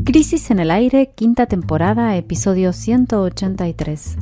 Crisis en el aire, quinta temporada, episodio 183.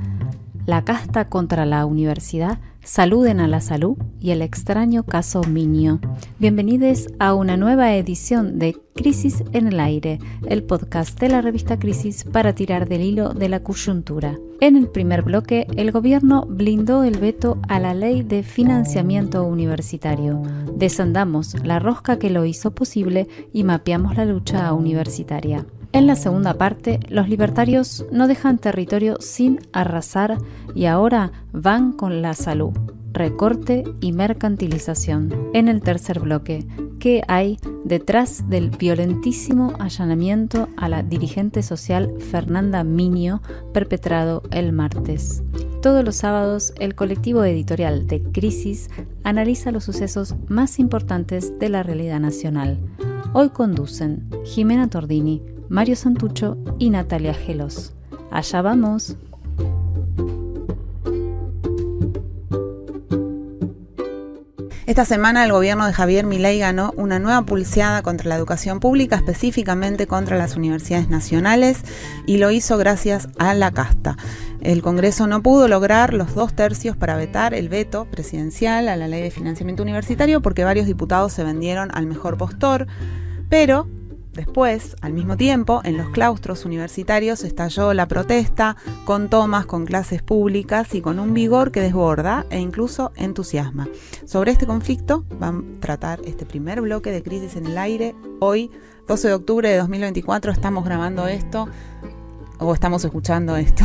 La casta contra la universidad, saluden a la salud y el extraño caso Miño. Bienvenidos a una nueva edición de Crisis en el aire, el podcast de la revista Crisis para tirar del hilo de la coyuntura. En el primer bloque, el gobierno blindó el veto a la ley de financiamiento universitario. Desandamos la rosca que lo hizo posible y mapeamos la lucha universitaria. En la segunda parte, los libertarios no dejan territorio sin arrasar y ahora van con la salud, recorte y mercantilización. En el tercer bloque, ¿qué hay detrás del violentísimo allanamiento a la dirigente social Fernanda Miño perpetrado el martes? Todos los sábados, el colectivo editorial de Crisis analiza los sucesos más importantes de la realidad nacional. Hoy conducen Jimena Tordini, Mario Santucho y Natalia Gelos. Allá vamos. Esta semana el gobierno de Javier Milei ganó una nueva pulseada contra la educación pública, específicamente contra las universidades nacionales, y lo hizo gracias a la casta. El Congreso no pudo lograr los 2/3 para vetar el veto presidencial a la ley de financiamiento universitario porque varios diputados se vendieron al mejor postor, pero después, al mismo tiempo, en los claustros universitarios estalló la protesta, con tomas, con clases públicas y con un vigor que desborda e incluso entusiasma. Sobre este conflicto vamos a tratar este primer bloque de Crisis en el aire. Hoy, 12 de octubre de 2024, estamos grabando esto, o estamos escuchando esto.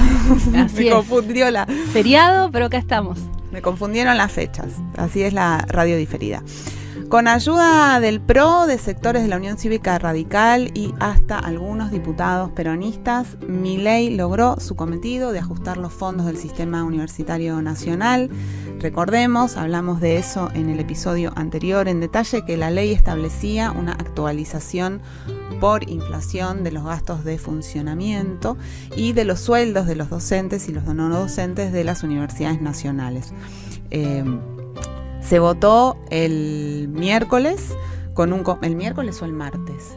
Así Me es. confundió Feriado, pero acá estamos. Me confundieron las fechas. Así es la radio diferida. Con ayuda del PRO, de sectores de la Unión Cívica Radical y hasta algunos diputados peronistas, Milei logró su cometido de ajustar los fondos del sistema universitario nacional. Recordemos, hablamos de eso en el episodio anterior en detalle, que la ley establecía una actualización por inflación de los gastos de funcionamiento y de los sueldos de los docentes y los no docentes de las universidades nacionales. Se votó el miércoles, ¿el miércoles o el martes?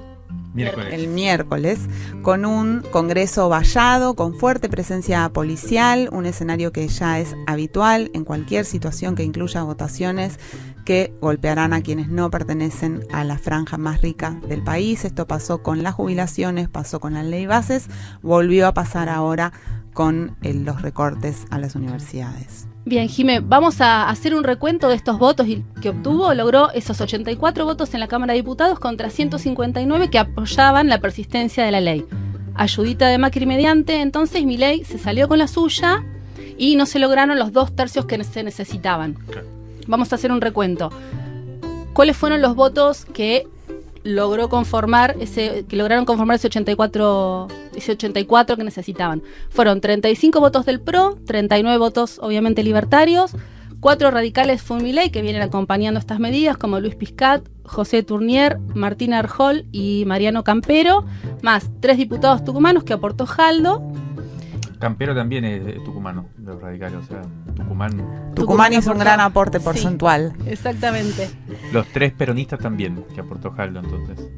Miércoles. El miércoles, con un congreso vallado, con fuerte presencia policial, un escenario que ya es habitual en cualquier situación que incluya votaciones que golpearán a quienes no pertenecen a la franja más rica del país. Esto pasó con las jubilaciones, pasó con la ley bases, volvió a pasar ahora con los recortes a las universidades. Bien, Jimé, vamos a hacer un recuento de estos votos que obtuvo. Logró esos 84 votos en la Cámara de Diputados contra 159 que apoyaban la persistencia de la ley. Ayudita de Macri mediante, entonces Milei se salió con la suya y no se lograron los 2/3 que se necesitaban. Vamos a hacer un recuento. ¿Cuáles fueron los votos que lograron conformar ese 84 que necesitaban? Fueron 35 votos del PRO, 39 votos obviamente libertarios, 4 radicales fue Milei que vienen acompañando estas medidas, como Luis Piscat, José Tournier, Martín Arjol y Mariano Campero, más 3 diputados tucumanos que aportó Jaldo. Campero también es tucumano, de los radicales, o sea, Tucumán hizo un gran aporte porcentual. Sí, exactamente. Los 3 peronistas también, que aportó Jaldo entonces.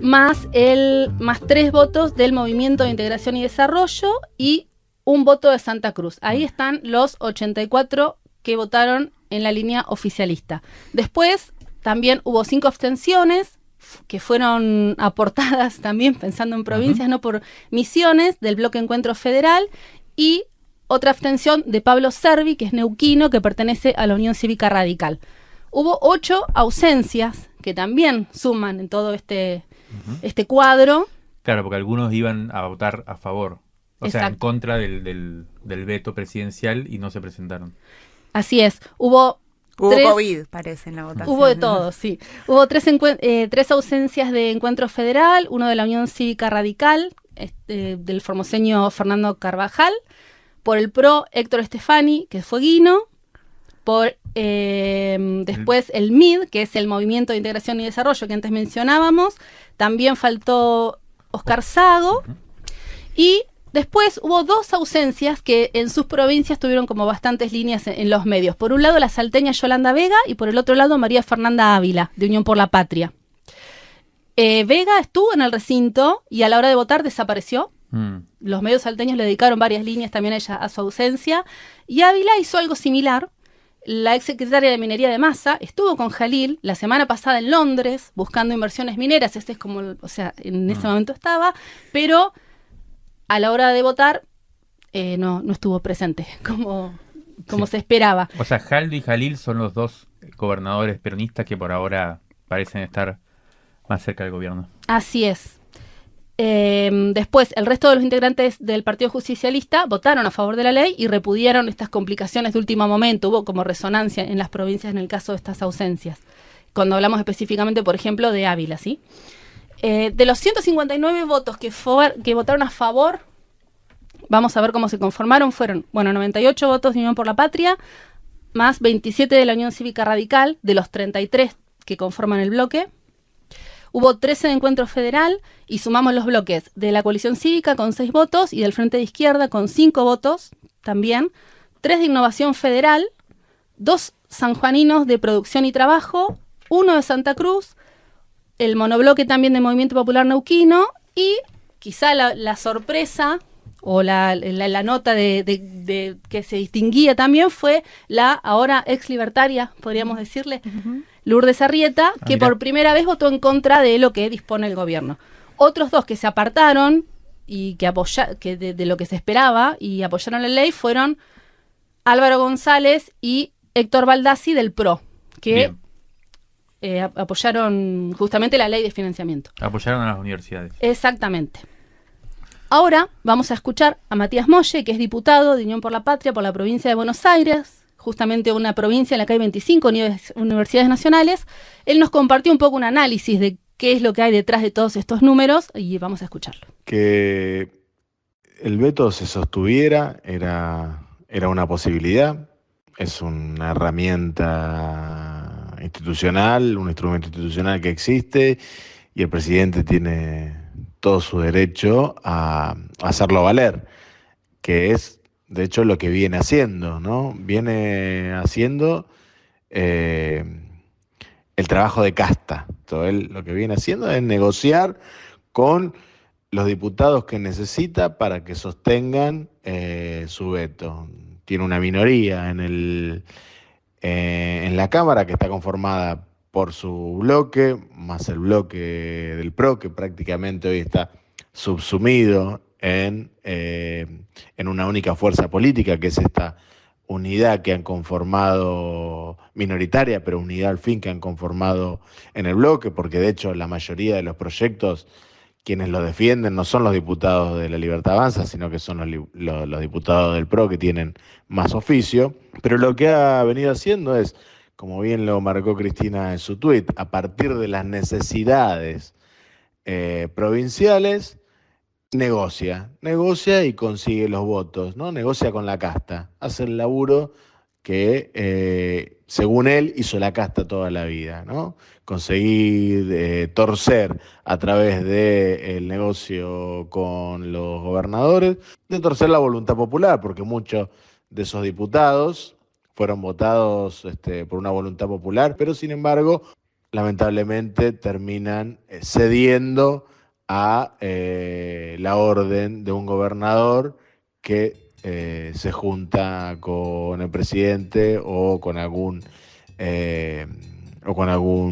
Más 3 votos del Movimiento de Integración y Desarrollo y un voto de Santa Cruz. Ahí están los 84 que votaron en la línea oficialista. Después también hubo 5 abstenciones que fueron aportadas también pensando en provincias, no por Misiones, del Bloque Encuentro Federal, y otra abstención de Pablo Servi, que es neuquino, que pertenece a la Unión Cívica Radical. Hubo 8 ausencias que también suman en todo este cuadro. Claro, porque algunos iban a votar a favor, o sea, en contra del veto presidencial y no se presentaron. Así es, Hubo COVID, parece, en la votación. Hubo de todo, sí. Hubo 3 ausencias de Encuentro Federal, uno de la Unión Cívica Radical, del formoseño Fernando Carvajal, por el PRO Héctor Estefani, que fue Guino, por después el MID, que es el Movimiento de Integración y Desarrollo que antes mencionábamos, también faltó Oscar Sago, y después hubo 2 ausencias que en sus provincias tuvieron como bastantes líneas en los medios. Por un lado la salteña Yolanda Vega y por el otro lado María Fernanda Ávila, de Unión por la Patria. Vega estuvo en el recinto y a la hora de votar desapareció. Los medios salteños le dedicaron varias líneas también a su ausencia. Y Ávila hizo algo similar. La exsecretaria de Minería de Massa estuvo con Jalil la semana pasada en Londres buscando inversiones mineras. Este es como, en ese momento estaba, pero a la hora de votar no estuvo presente como se esperaba. O sea, Jaldo y Jalil son los dos gobernadores peronistas que por ahora parecen estar más cerca del gobierno. Así es. Después, el resto de los integrantes del Partido Justicialista votaron a favor de la ley y repudiaron estas complicaciones de último momento. Hubo como resonancia en las provincias en el caso de estas ausencias. Cuando hablamos específicamente, por ejemplo, de Ávila, ¿sí? De los 159 votos que votaron a favor, vamos a ver cómo se conformaron. Fueron, 98 votos de Unión por la Patria, más 27 de la Unión Cívica Radical, de los 33 que conforman el bloque. Hubo 13 de Encuentro Federal y sumamos los bloques de la Coalición Cívica con 6 votos y del Frente de Izquierda con 5 votos también, 3 de Innovación Federal, 2 sanjuaninos de Producción y Trabajo, 1 de Santa Cruz, el monobloque también de Movimiento Popular Neuquino y quizá la sorpresa o la nota de que se distinguía también fue la ahora ex libertaria, podríamos decirle, Lourdes Arrieta, que por primera vez votó en contra de lo que dispone el gobierno. Otros dos que se apartaron y que de lo que se esperaba y apoyaron la ley fueron Álvaro González y Héctor Baldassi del PRO, que apoyaron justamente la ley de financiamiento. Apoyaron a las universidades. Exactamente. Ahora vamos a escuchar a Matías Molle, que es diputado de Unión por la Patria por la provincia de Buenos Aires, justamente una provincia en la que hay 25 universidades nacionales. Él nos compartió un poco un análisis de qué es lo que hay detrás de todos estos números y vamos a escucharlo. Que el veto se sostuviera era una posibilidad, es una herramienta institucional, un instrumento institucional que existe y el presidente tiene todo su derecho a hacerlo valer, que es de hecho lo que viene haciendo, ¿no? Viene haciendo el trabajo de casta. Todo él lo que viene haciendo es negociar con los diputados que necesita para que sostengan su veto. Tiene una minoría en la Cámara que está conformada por su bloque, más el bloque del PRO, que prácticamente hoy está subsumido en una única fuerza política, que es esta unidad que han conformado, minoritaria, pero unidad al fin, que han conformado en el bloque, porque de hecho la mayoría de los proyectos, quienes lo defienden no son los diputados de La Libertad Avanza, sino que son los diputados del PRO que tienen más oficio. Pero lo que ha venido haciendo es, como bien lo marcó Cristina en su tuit, a partir de las necesidades provinciales, negocia y consigue los votos, ¿no? Negocia con la casta, hace el laburo que, según él, hizo la casta toda la vida, ¿no? Conseguir torcer a través del negocio con los gobernadores, de torcer la voluntad popular, porque muchos de esos diputados fueron votados por una voluntad popular, pero sin embargo, lamentablemente terminan cediendo a la orden de un gobernador que se junta con el presidente o con algún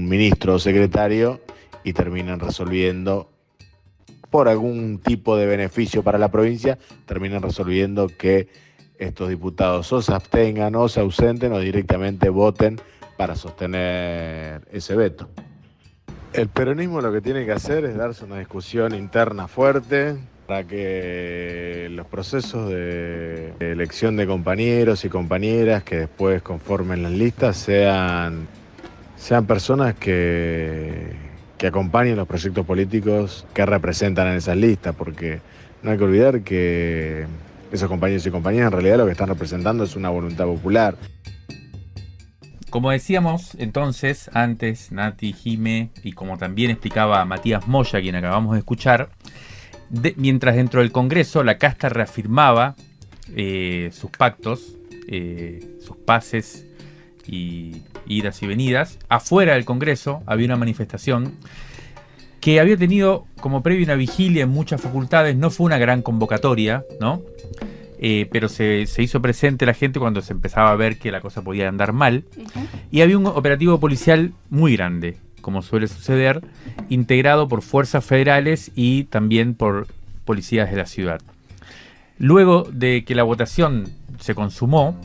ministro o secretario y terminan resolviendo, por algún tipo de beneficio para la provincia, terminan resolviendo que estos diputados o se abstengan o se ausenten o directamente voten para sostener ese veto. El peronismo lo que tiene que hacer es darse una discusión interna fuerte para que los procesos de elección de compañeros y compañeras que después conformen las listas sean personas que acompañen los proyectos políticos que representan en esas listas, porque no hay que olvidar que esos compañeros y compañeras en realidad lo que están representando es una voluntad popular. Como decíamos entonces antes, Nati, Jime, y como también explicaba Matías Moya, quien acabamos de escuchar, mientras dentro del Congreso la casta reafirmaba sus pactos, sus pases y idas y venidas, afuera del Congreso había una manifestación que había tenido como previo una vigilia en muchas facultades. No fue una gran convocatoria, ¿no? Pero se hizo presente la gente cuando se empezaba a ver que la cosa podía andar mal. Y había un operativo policial muy grande, como suele suceder, integrado por fuerzas federales y también por policías de la ciudad. Luego de que la votación se consumó,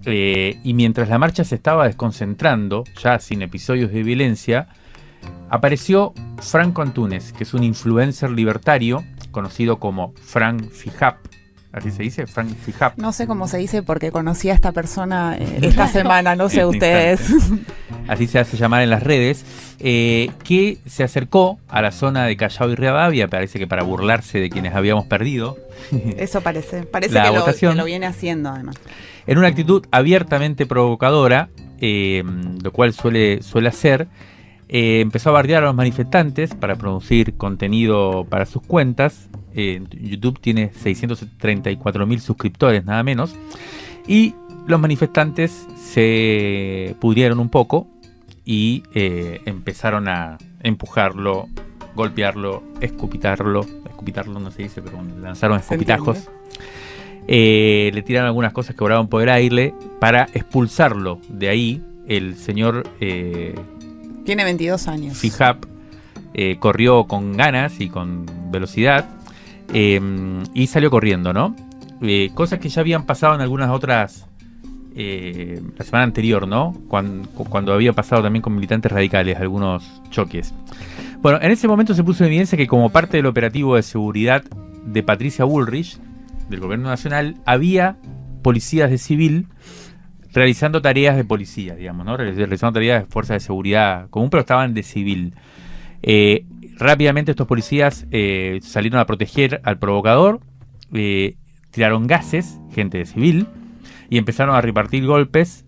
y mientras la marcha se estaba desconcentrando, ya sin episodios de violencia, apareció Franco Antunes, que es un influencer libertario conocido como Frank Fijap. ¿Así se dice? Frank Fijap. No sé cómo se dice porque conocí a esta persona esta semana, no sé ustedes. Así se hace llamar en las redes, que se acercó a la zona de Callao y Rivadavia, parece que para burlarse de quienes habíamos perdido. Eso parece La que votación. lo viene haciendo además. En una actitud abiertamente provocadora, lo cual suele hacer, empezó a bardear a los manifestantes para producir contenido para sus cuentas. YouTube tiene 634.000 suscriptores, nada menos. Y los manifestantes se pudrieron un poco y empezaron a empujarlo, golpearlo, escupitarlo, no se dice, pero lanzaron escupitajos. Le tiraron algunas cosas que cobraban por el aire para expulsarlo de ahí. El señor tiene 22 años. Fijap corrió con ganas y con velocidad y salió corriendo, ¿no? Cosas que ya habían pasado en algunas otras la semana anterior, ¿no? Cuando había pasado también con militantes radicales algunos choques. Bueno, en ese momento se puso en evidencia que como parte del operativo de seguridad de Patricia Bullrich, del gobierno nacional, había policías de civil realizando tareas de policía, digamos, ¿no? Realizando tareas de fuerzas de seguridad común, pero estaban de civil. Rápidamente estos policías salieron a proteger al provocador, tiraron gases, gente de civil, y empezaron a repartir golpes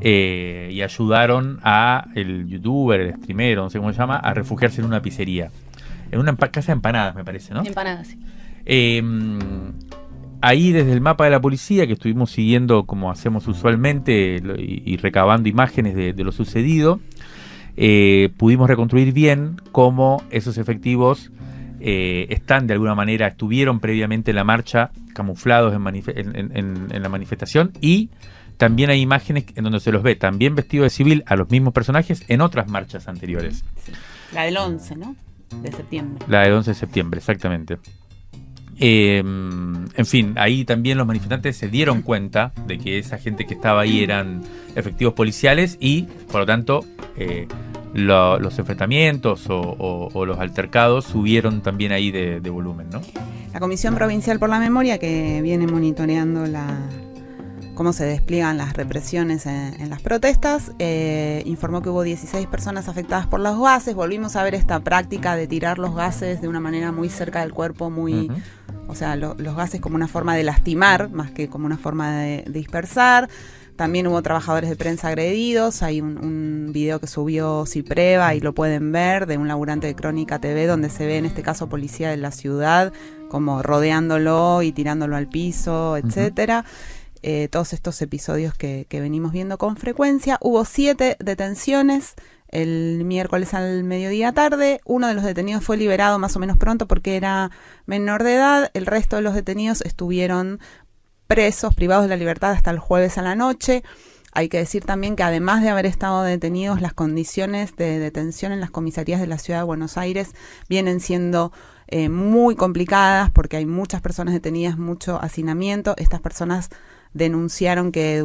y ayudaron a el youtuber, el streamer, no sé cómo se llama, a refugiarse en una pizzería. En una casa de empanadas, me parece, ¿no? Empanadas, sí. Ahí desde el mapa de la policía, que estuvimos siguiendo como hacemos usualmente y recabando imágenes de lo sucedido, pudimos reconstruir bien cómo esos efectivos están de alguna manera, estuvieron previamente en la marcha, camuflados en la manifestación, y también hay imágenes en donde se los ve también vestidos de civil a los mismos personajes en otras marchas anteriores. Sí. La del 11, ¿no? De septiembre. La del 11 de septiembre, exactamente. En fin, ahí también los manifestantes se dieron cuenta de que esa gente que estaba ahí eran efectivos policiales y, por lo tanto, los enfrentamientos o los altercados subieron también ahí de volumen, ¿no? La Comisión Provincial por la Memoria, que viene monitoreando cómo se despliegan las represiones en las protestas, informó que hubo 16 personas afectadas por los gases. Volvimos a ver esta práctica de tirar los gases de una manera muy cerca del cuerpo, muy... O sea, los gases como una forma de lastimar, más que como una forma de dispersar. También hubo trabajadores de prensa agredidos. Hay un video que subió Cipreva y lo pueden ver, de un laburante de Crónica TV, donde se ve en este caso policía de la ciudad como rodeándolo y tirándolo al piso, etcétera. Todos estos episodios que venimos viendo con frecuencia. Hubo 7 detenciones el miércoles al mediodía tarde. Uno de los detenidos fue liberado más o menos pronto porque era menor de edad. El resto de los detenidos estuvieron presos, privados de la libertad hasta el jueves a la noche. Hay que decir también que además de haber estado detenidos, las condiciones de detención en las comisarías de la ciudad de Buenos Aires vienen siendo muy complicadas porque hay muchas personas detenidas, mucho hacinamiento. Estas personas denunciaron que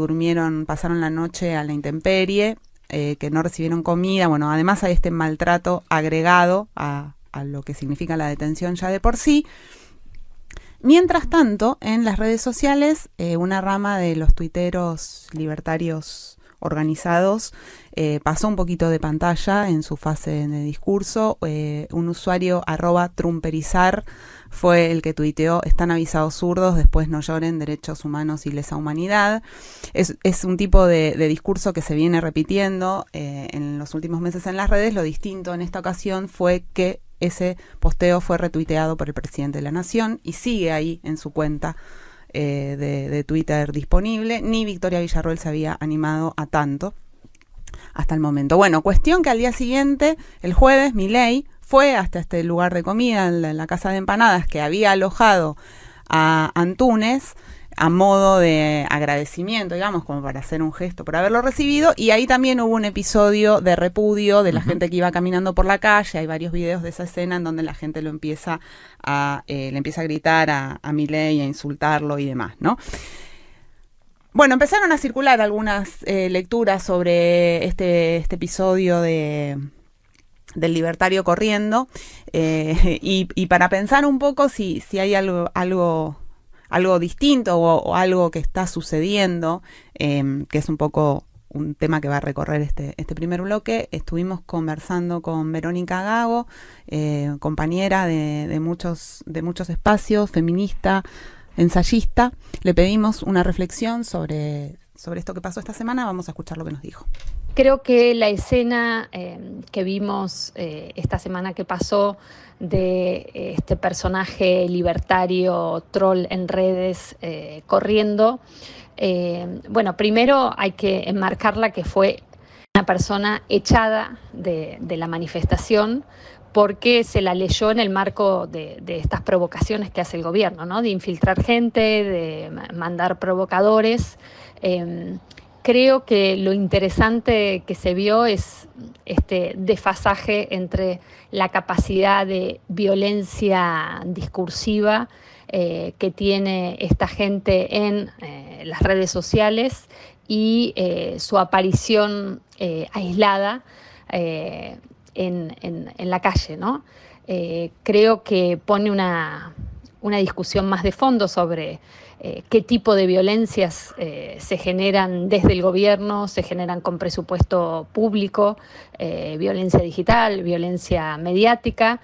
pasaron la noche a la intemperie, que no recibieron comida. Bueno, además hay este maltrato agregado a lo que significa la detención ya de por sí. Mientras tanto, en las redes sociales, una rama de los tuiteros libertarios organizados pasó un poquito de pantalla en su fase de discurso. Un usuario @trumperizar fue el que tuiteó: están avisados zurdos, después no lloren, derechos humanos y lesa humanidad. Es un tipo de discurso que se viene repitiendo en los últimos meses en las redes. Lo distinto en esta ocasión fue que ese posteo fue retuiteado por el presidente de la Nación y sigue ahí en su cuenta de Twitter disponible. Ni Victoria Villarroel se había animado a tanto hasta el momento. Bueno, cuestión que al día siguiente, el jueves, Milei fue hasta este lugar de comida, en la casa de empanadas, que había alojado a Antúnez, a modo de agradecimiento, digamos, como para hacer un gesto por haberlo recibido, y ahí también hubo un episodio de repudio de la gente que iba caminando por la calle. Hay varios videos de esa escena en donde la gente le empieza a gritar a Milei, a insultarlo y demás, ¿no? Bueno, empezaron a circular algunas lecturas sobre este episodio del libertario corriendo, y para pensar un poco si hay algo distinto o algo que está sucediendo, que es un poco un tema que va a recorrer este primer bloque. Estuvimos conversando con Verónica Gago, compañera de muchos espacios, feminista, ensayista. Le pedimos una reflexión sobre esto que pasó esta semana. Vamos a escuchar lo que nos dijo. Creo que la escena que vimos esta semana que pasó de este personaje libertario troll en redes corriendo, bueno, primero hay que enmarcarla que fue una persona echada de la manifestación porque se la leyó en el marco de estas provocaciones que hace el gobierno, ¿no? De infiltrar gente, de mandar provocadores. Creo que lo interesante que se vio es este desfasaje entre la capacidad de violencia discursiva que tiene esta gente en las redes sociales y su aparición aislada en la calle, ¿no? Creo que pone una discusión más de fondo sobre qué tipo de violencias se generan desde el gobierno, se generan con presupuesto público, violencia digital, violencia mediática,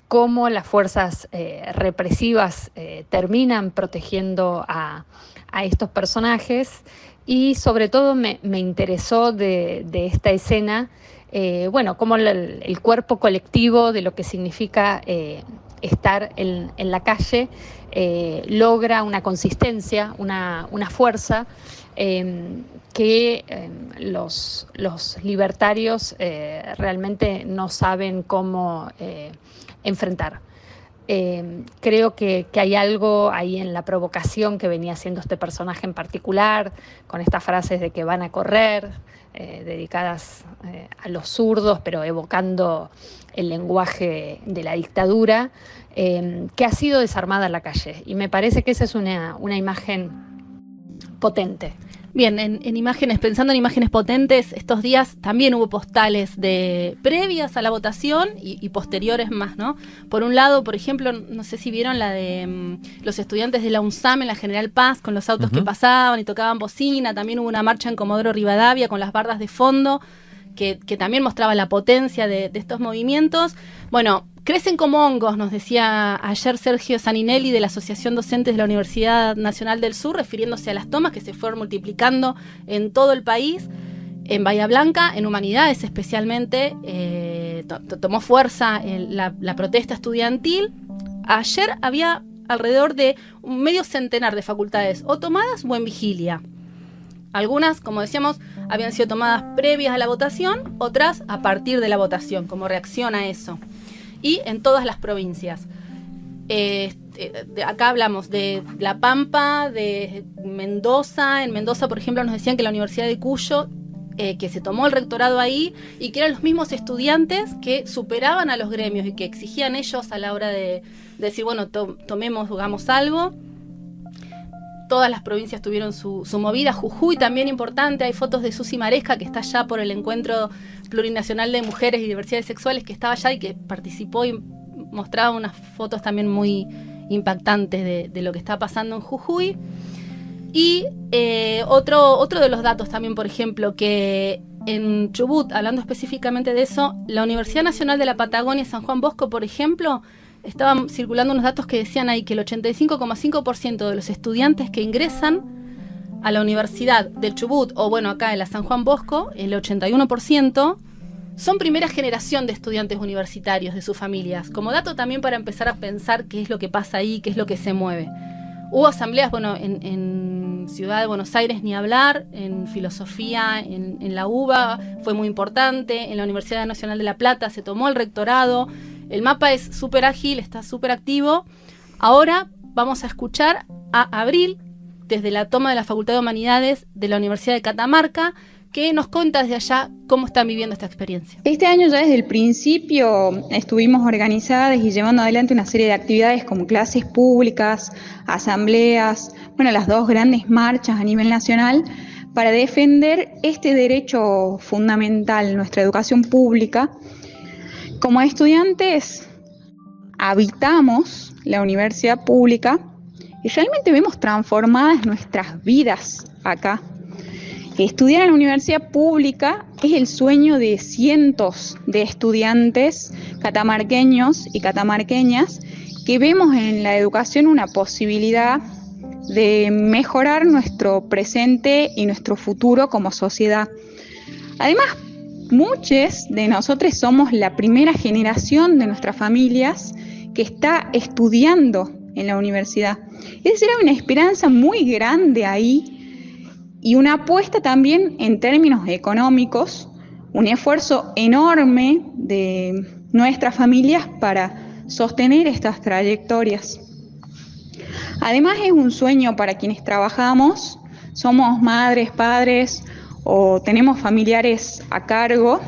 cómo las fuerzas represivas terminan protegiendo a estos personajes, y sobre todo me interesó de esta escena, bueno, cómo el cuerpo colectivo de lo que significa estar en la calle logra una consistencia, una fuerza que los libertarios realmente no saben cómo enfrentar. Creo que hay algo ahí en la provocación que venía haciendo este personaje en particular, con estas frases de que van a correr, dedicadas a los zurdos, pero evocando el lenguaje de la dictadura, que ha sido desarmada en la calle. Y me parece que esa es una imagen potente. Bien, en imágenes, pensando en imágenes potentes, estos días también hubo postales de previas a la votación y posteriores más, ¿no? Por un lado, por ejemplo, no sé si vieron la de los estudiantes de la UNSAM en la General Paz, con los autos que pasaban y tocaban bocina. También hubo una marcha en Comodoro Rivadavia con las bardas de fondo, que también mostraba la potencia de estos movimientos. Bueno, crecen como hongos, nos decía ayer Sergio Saninelli de la Asociación Docentes de la Universidad Nacional del Sur, refiriéndose a las tomas que se fueron multiplicando en todo el país. En Bahía Blanca, en Humanidades especialmente, tomó fuerza la protesta estudiantil. Ayer había alrededor de un medio centenar de facultades o tomadas o en vigilia. Algunas, como decíamos, habían sido tomadas previas a la votación, otras a partir de la votación, como reacción a eso. Y en todas las provincias. Acá hablamos de La Pampa, de Mendoza. En Mendoza, por ejemplo, nos decían que la Universidad de Cuyo, que se tomó el rectorado ahí, y que eran los mismos estudiantes que superaban a los gremios y que exigían ellos a la hora de decir, bueno, tomemos, hagamos algo. Todas las provincias tuvieron su movida. Jujuy también importante. Hay fotos de Susi Maresca, que está allá por el Encuentro Plurinacional de Mujeres y Diversidades Sexuales, que estaba allá y que participó y mostraba unas fotos también muy impactantes de lo que está pasando en Jujuy. Y otro de los datos también, por ejemplo, que en Chubut, hablando específicamente de eso, la Universidad Nacional de la Patagonia San Juan Bosco, por ejemplo, estaban circulando unos datos que decían ahí que el 85,5% de los estudiantes que ingresan a la Universidad del Chubut, o bueno, acá en la San Juan Bosco, el 81%, son primera generación de estudiantes universitarios de sus familias. Como dato también para empezar a pensar qué es lo que pasa ahí, qué es lo que se mueve. Hubo asambleas, bueno, en Ciudad de Buenos Aires ni hablar, en filosofía, en la UBA fue muy importante, en la Universidad Nacional de La Plata se tomó el rectorado, El mapa es súper ágil, está súper activo. Ahora vamos a escuchar a Abril, desde la toma de la Facultad de Humanidades de la Universidad de Catamarca, que nos cuenta desde allá cómo están viviendo esta experiencia. Este año ya desde el principio estuvimos organizadas y llevando adelante una serie de actividades como clases públicas, asambleas, las 2 grandes marchas a nivel nacional para defender este derecho fundamental, nuestra educación pública. Como estudiantes habitamos la universidad pública y realmente vemos transformadas nuestras vidas acá. Estudiar en la universidad pública es el sueño de cientos de estudiantes catamarqueños y catamarqueñas que vemos en la educación una posibilidad de mejorar nuestro presente y nuestro futuro como sociedad. Además, muchos de nosotros somos la primera generación de nuestras familias que está estudiando en la universidad. Es decir, hay una esperanza muy grande ahí y una apuesta también en términos económicos, un esfuerzo enorme de nuestras familias para sostener estas trayectorias. Además es un sueño para quienes trabajamos, somos madres, padres o tenemos familiares a cargo,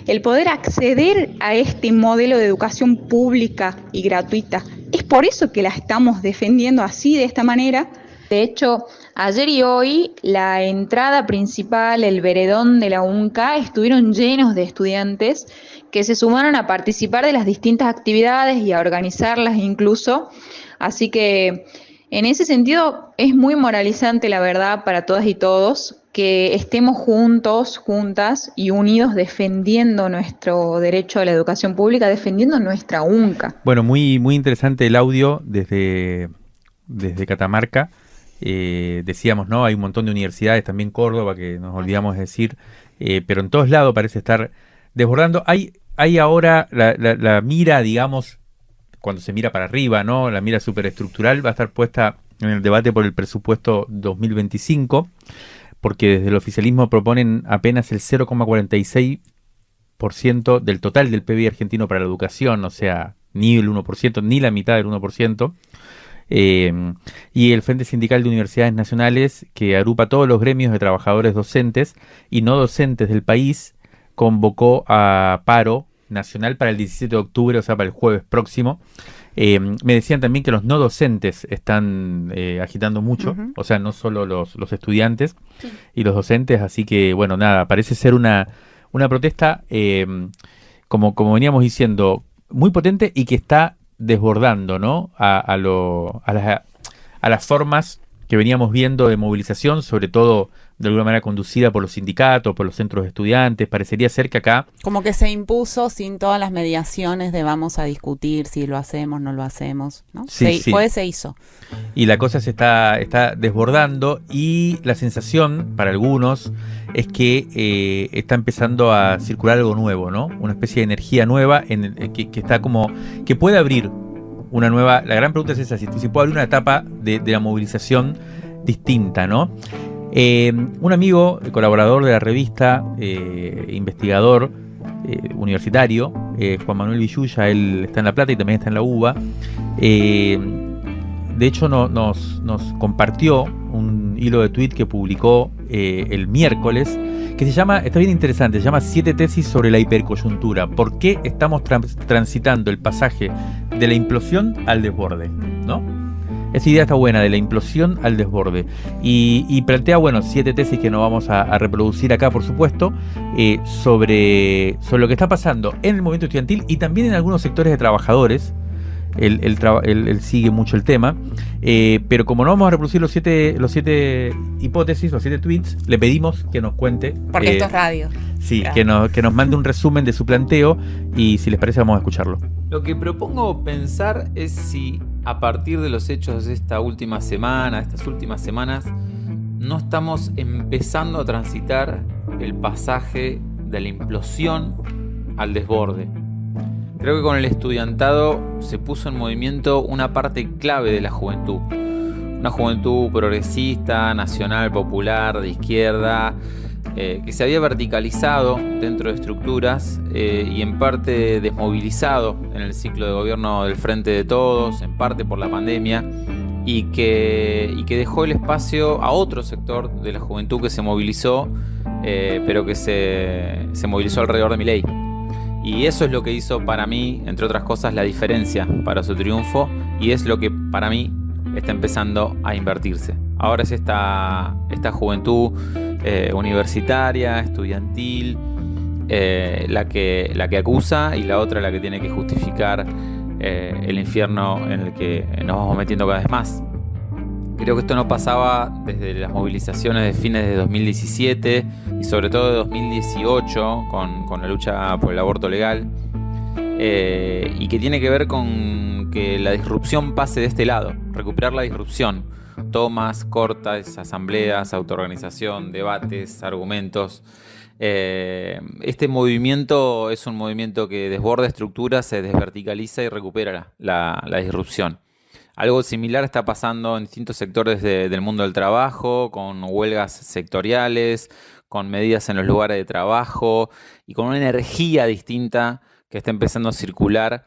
el poder acceder a este modelo de educación pública y gratuita. Es por eso que la estamos defendiendo así, de esta manera. De hecho, ayer y hoy la entrada principal, el veredón de la UNCA, estuvieron llenos de estudiantes que se sumaron a participar de las distintas actividades y a organizarlas incluso. Así que en ese sentido es muy moralizante, la verdad, para todas y todos que estemos juntos, juntas y unidos defendiendo nuestro derecho a la educación pública, defendiendo nuestra UNCA. Bueno, muy, muy interesante el audio desde Catamarca. Decíamos, ¿no? Hay un montón de universidades, también Córdoba, que nos olvidamos de decir, pero en todos lados parece estar desbordando. Hay ahora la mira, digamos, cuando se mira para arriba, ¿no? La mira superestructural va a estar puesta en el debate por el presupuesto 2025, porque desde el oficialismo proponen apenas el 0,46% del total del PBI argentino para la educación, o sea, ni el 1%, ni la mitad del 1%. Y el Frente Sindical de Universidades Nacionales, que agrupa todos los gremios de trabajadores docentes y no docentes del país, convocó a paro nacional para el 17 de octubre, o sea, para el jueves próximo. Me decían también que los no docentes están agitando mucho, o sea, no solo los estudiantes y los docentes, así que, bueno, nada, parece ser una protesta, como veníamos diciendo, muy potente y que está desbordando, ¿no? a las formas que veníamos viendo de movilización, sobre todo de alguna manera conducida por los sindicatos, por los centros de estudiantes. Parecería ser que acá... Como que se impuso sin todas las mediaciones de vamos a discutir si lo hacemos, no lo hacemos, ¿no? Sí. Pues se hizo. Y la cosa se está desbordando y la sensación para algunos es que está empezando a circular algo nuevo, ¿no? Una especie de energía nueva que está como... que puede abrir una nueva... La gran pregunta es esa, si puede abrir una etapa de la movilización distinta, ¿no? Un amigo, colaborador de la revista, investigador universitario, Juan Manuel Villuya, él está en La Plata y también está en la UBA. De hecho nos compartió un hilo de tweet que publicó el miércoles, que se llama, está bien interesante, se llama 7 tesis sobre la hipercoyuntura. ¿Por qué estamos transitando el pasaje de la implosión al desborde? ¿No? Esa idea está buena, de la implosión al desborde. Y plantea, 7 tesis que no vamos a reproducir acá, por supuesto, sobre lo que está pasando en el movimiento estudiantil y también en algunos sectores de trabajadores. Él sigue mucho el tema. Pero como no vamos a reproducir los siete hipótesis, los 7 tweets, le pedimos que nos cuente. Porque esto es radio. Sí, claro. que nos mande un resumen de su planteo y si les parece vamos a escucharlo. Lo que propongo pensar es si a partir de los hechos de estas últimas semanas, no estamos empezando a transitar el pasaje de la implosión al desborde. Creo que con el estudiantado se puso en movimiento una parte clave de la juventud. Una juventud progresista, nacional, popular, de izquierda, que se había verticalizado dentro de estructuras y en parte desmovilizado en el ciclo de gobierno del Frente de Todos, en parte por la pandemia, y que dejó el espacio a otro sector de la juventud que se movilizó, pero que se movilizó alrededor de Milei. Y eso es lo que hizo para mí, entre otras cosas, la diferencia para su triunfo, y es lo que para mí está empezando a invertirse. Ahora es esta juventud universitaria, estudiantil, la que acusa, y la otra la que tiene que justificar el infierno en el que nos vamos metiendo cada vez más. Creo que esto no pasaba desde las movilizaciones de fines de 2017 y sobre todo de 2018 con la lucha por el aborto legal, y que tiene que ver con que la disrupción pase de este lado, recuperar la disrupción, tomas cortas, asambleas, autoorganización, debates, argumentos. Este movimiento es un movimiento que desborda estructuras, se desverticaliza y recupera la disrupción. Algo similar está pasando en distintos sectores del mundo del trabajo, con huelgas sectoriales, con medidas en los lugares de trabajo y con una energía distinta que está empezando a circular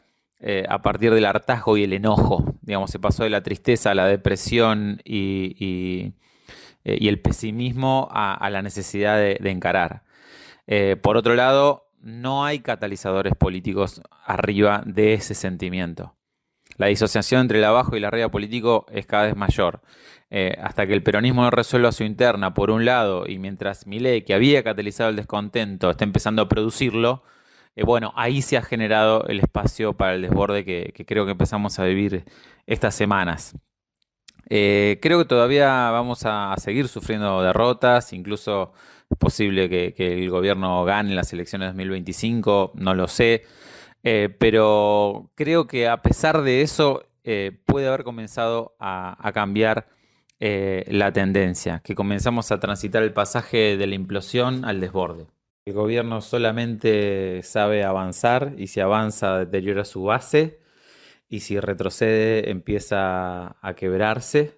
a partir del hartazgo y el enojo. Digamos, se pasó de la tristeza a la depresión y el pesimismo a la necesidad de encarar. Por otro lado, no hay catalizadores políticos arriba de ese sentimiento. La disociación entre el abajo y el arriba político es cada vez mayor. Hasta que el peronismo no resuelva su interna, por un lado, y mientras Milei, que había catalizado el descontento, está empezando a producirlo, bueno, ahí se ha generado el espacio para el desborde que creo que empezamos a vivir estas semanas. Creo que todavía vamos a seguir sufriendo derrotas, incluso es posible que el gobierno gane las elecciones de 2025, no lo sé. Pero creo que a pesar de eso puede haber comenzado a cambiar la tendencia, que comenzamos a transitar el pasaje de la implosión al desborde. El gobierno solamente sabe avanzar, y si avanza deteriora su base, y si retrocede empieza a quebrarse,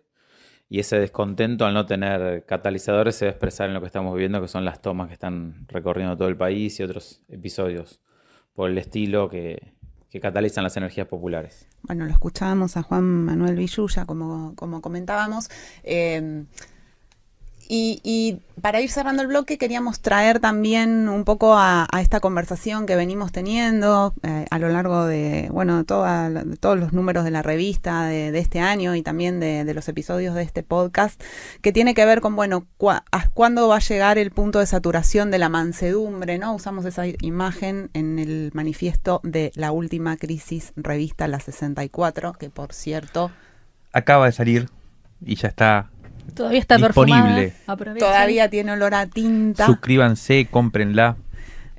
y ese descontento al no tener catalizadores se va a expresar en lo que estamos viviendo, que son las tomas que están recorriendo todo el país y otros episodios por el estilo que catalizan las energías populares. Bueno, lo escuchábamos a Juan Manuel Villuya, como comentábamos. Y para ir cerrando el bloque, queríamos traer también un poco a esta conversación que venimos teniendo a lo largo de, bueno, de todos los números de la revista de este año y también de los episodios de este podcast, que tiene que ver con, bueno, cuándo va a llegar el punto de saturación de la mansedumbre, ¿no? Usamos esa imagen en el manifiesto de la última crisis revista, la 64, que por cierto acaba de salir y ya está. Todavía está disponible. Todavía tiene olor a tinta. Suscríbanse, cómprenla.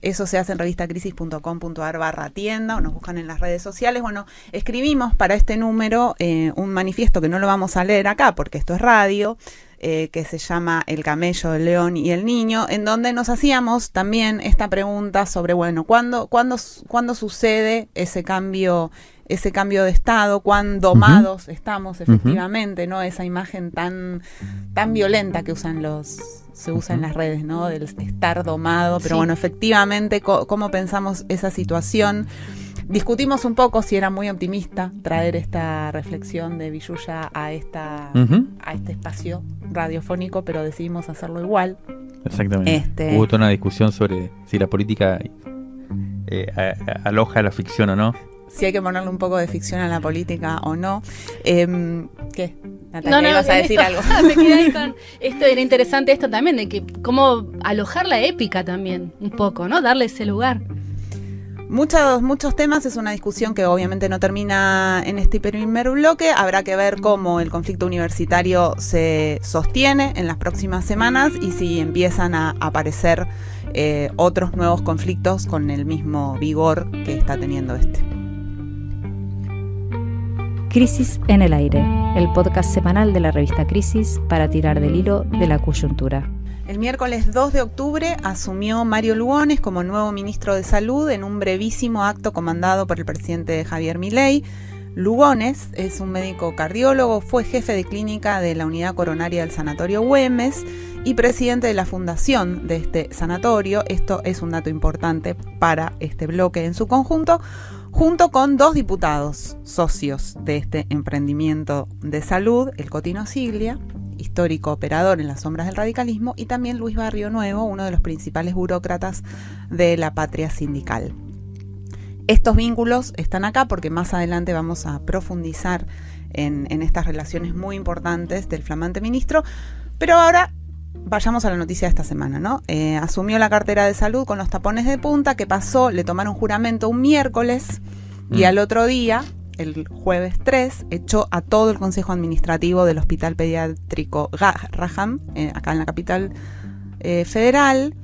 Eso se hace en revistacrisis.com.ar/tienda o nos buscan en las redes sociales. Bueno, escribimos para este número un manifiesto que no lo vamos a leer acá porque esto es radio, que se llama El camello, el león y el niño, en donde nos hacíamos también esta pregunta sobre, bueno, ¿cuándo sucede ese cambio de estado, cuán domados estamos efectivamente, ¿no? Esa imagen tan violenta que se usa en las redes, ¿no? Del estar domado, pero bueno, efectivamente, ¿cómo pensamos esa situación? Discutimos un poco si era muy optimista traer esta reflexión de Villuya a este espacio radiofónico, pero decidimos hacerlo igual. Exactamente. Hubo toda una discusión sobre si la política aloja la ficción o no. Si hay que ponerle un poco de ficción a la política o no. ¿Qué? Natalia, ¿ibas a decir algo? Me quedé ahí con esto. Era interesante esto también, de que cómo alojar la épica también, un poco, ¿no? Darle ese lugar. Muchos temas, es una discusión que obviamente no termina en este primer bloque. Habrá que ver cómo el conflicto universitario se sostiene en las próximas semanas y si empiezan a aparecer otros nuevos conflictos con el mismo vigor que está teniendo este. Crisis en el aire, el podcast semanal de la revista Crisis para tirar del hilo de la coyuntura. El miércoles 2 de octubre asumió Mario Lugones como nuevo ministro de Salud en un brevísimo acto comandado por el presidente Javier Milei. Lugones es un médico cardiólogo, fue jefe de clínica de la unidad coronaria del Sanatorio Güemes y presidente de la fundación de este sanatorio. Esto es un dato importante para este bloque en su conjunto, junto con 2 diputados socios de este emprendimiento de salud, el Cotino Siglia, histórico operador en las sombras del radicalismo, y también Luis Barrio Nuevo, uno de los principales burócratas de la patria sindical. Estos vínculos están acá porque más adelante vamos a profundizar en estas relaciones muy importantes del flamante ministro, pero ahora vayamos a la noticia de esta semana, ¿no? Asumió la cartera de salud con los tapones de punta. ¿Qué pasó? Le tomaron juramento un miércoles y al otro día, el jueves 3, echó a todo el consejo administrativo del Hospital Pediátrico Graham, acá en la capital federal.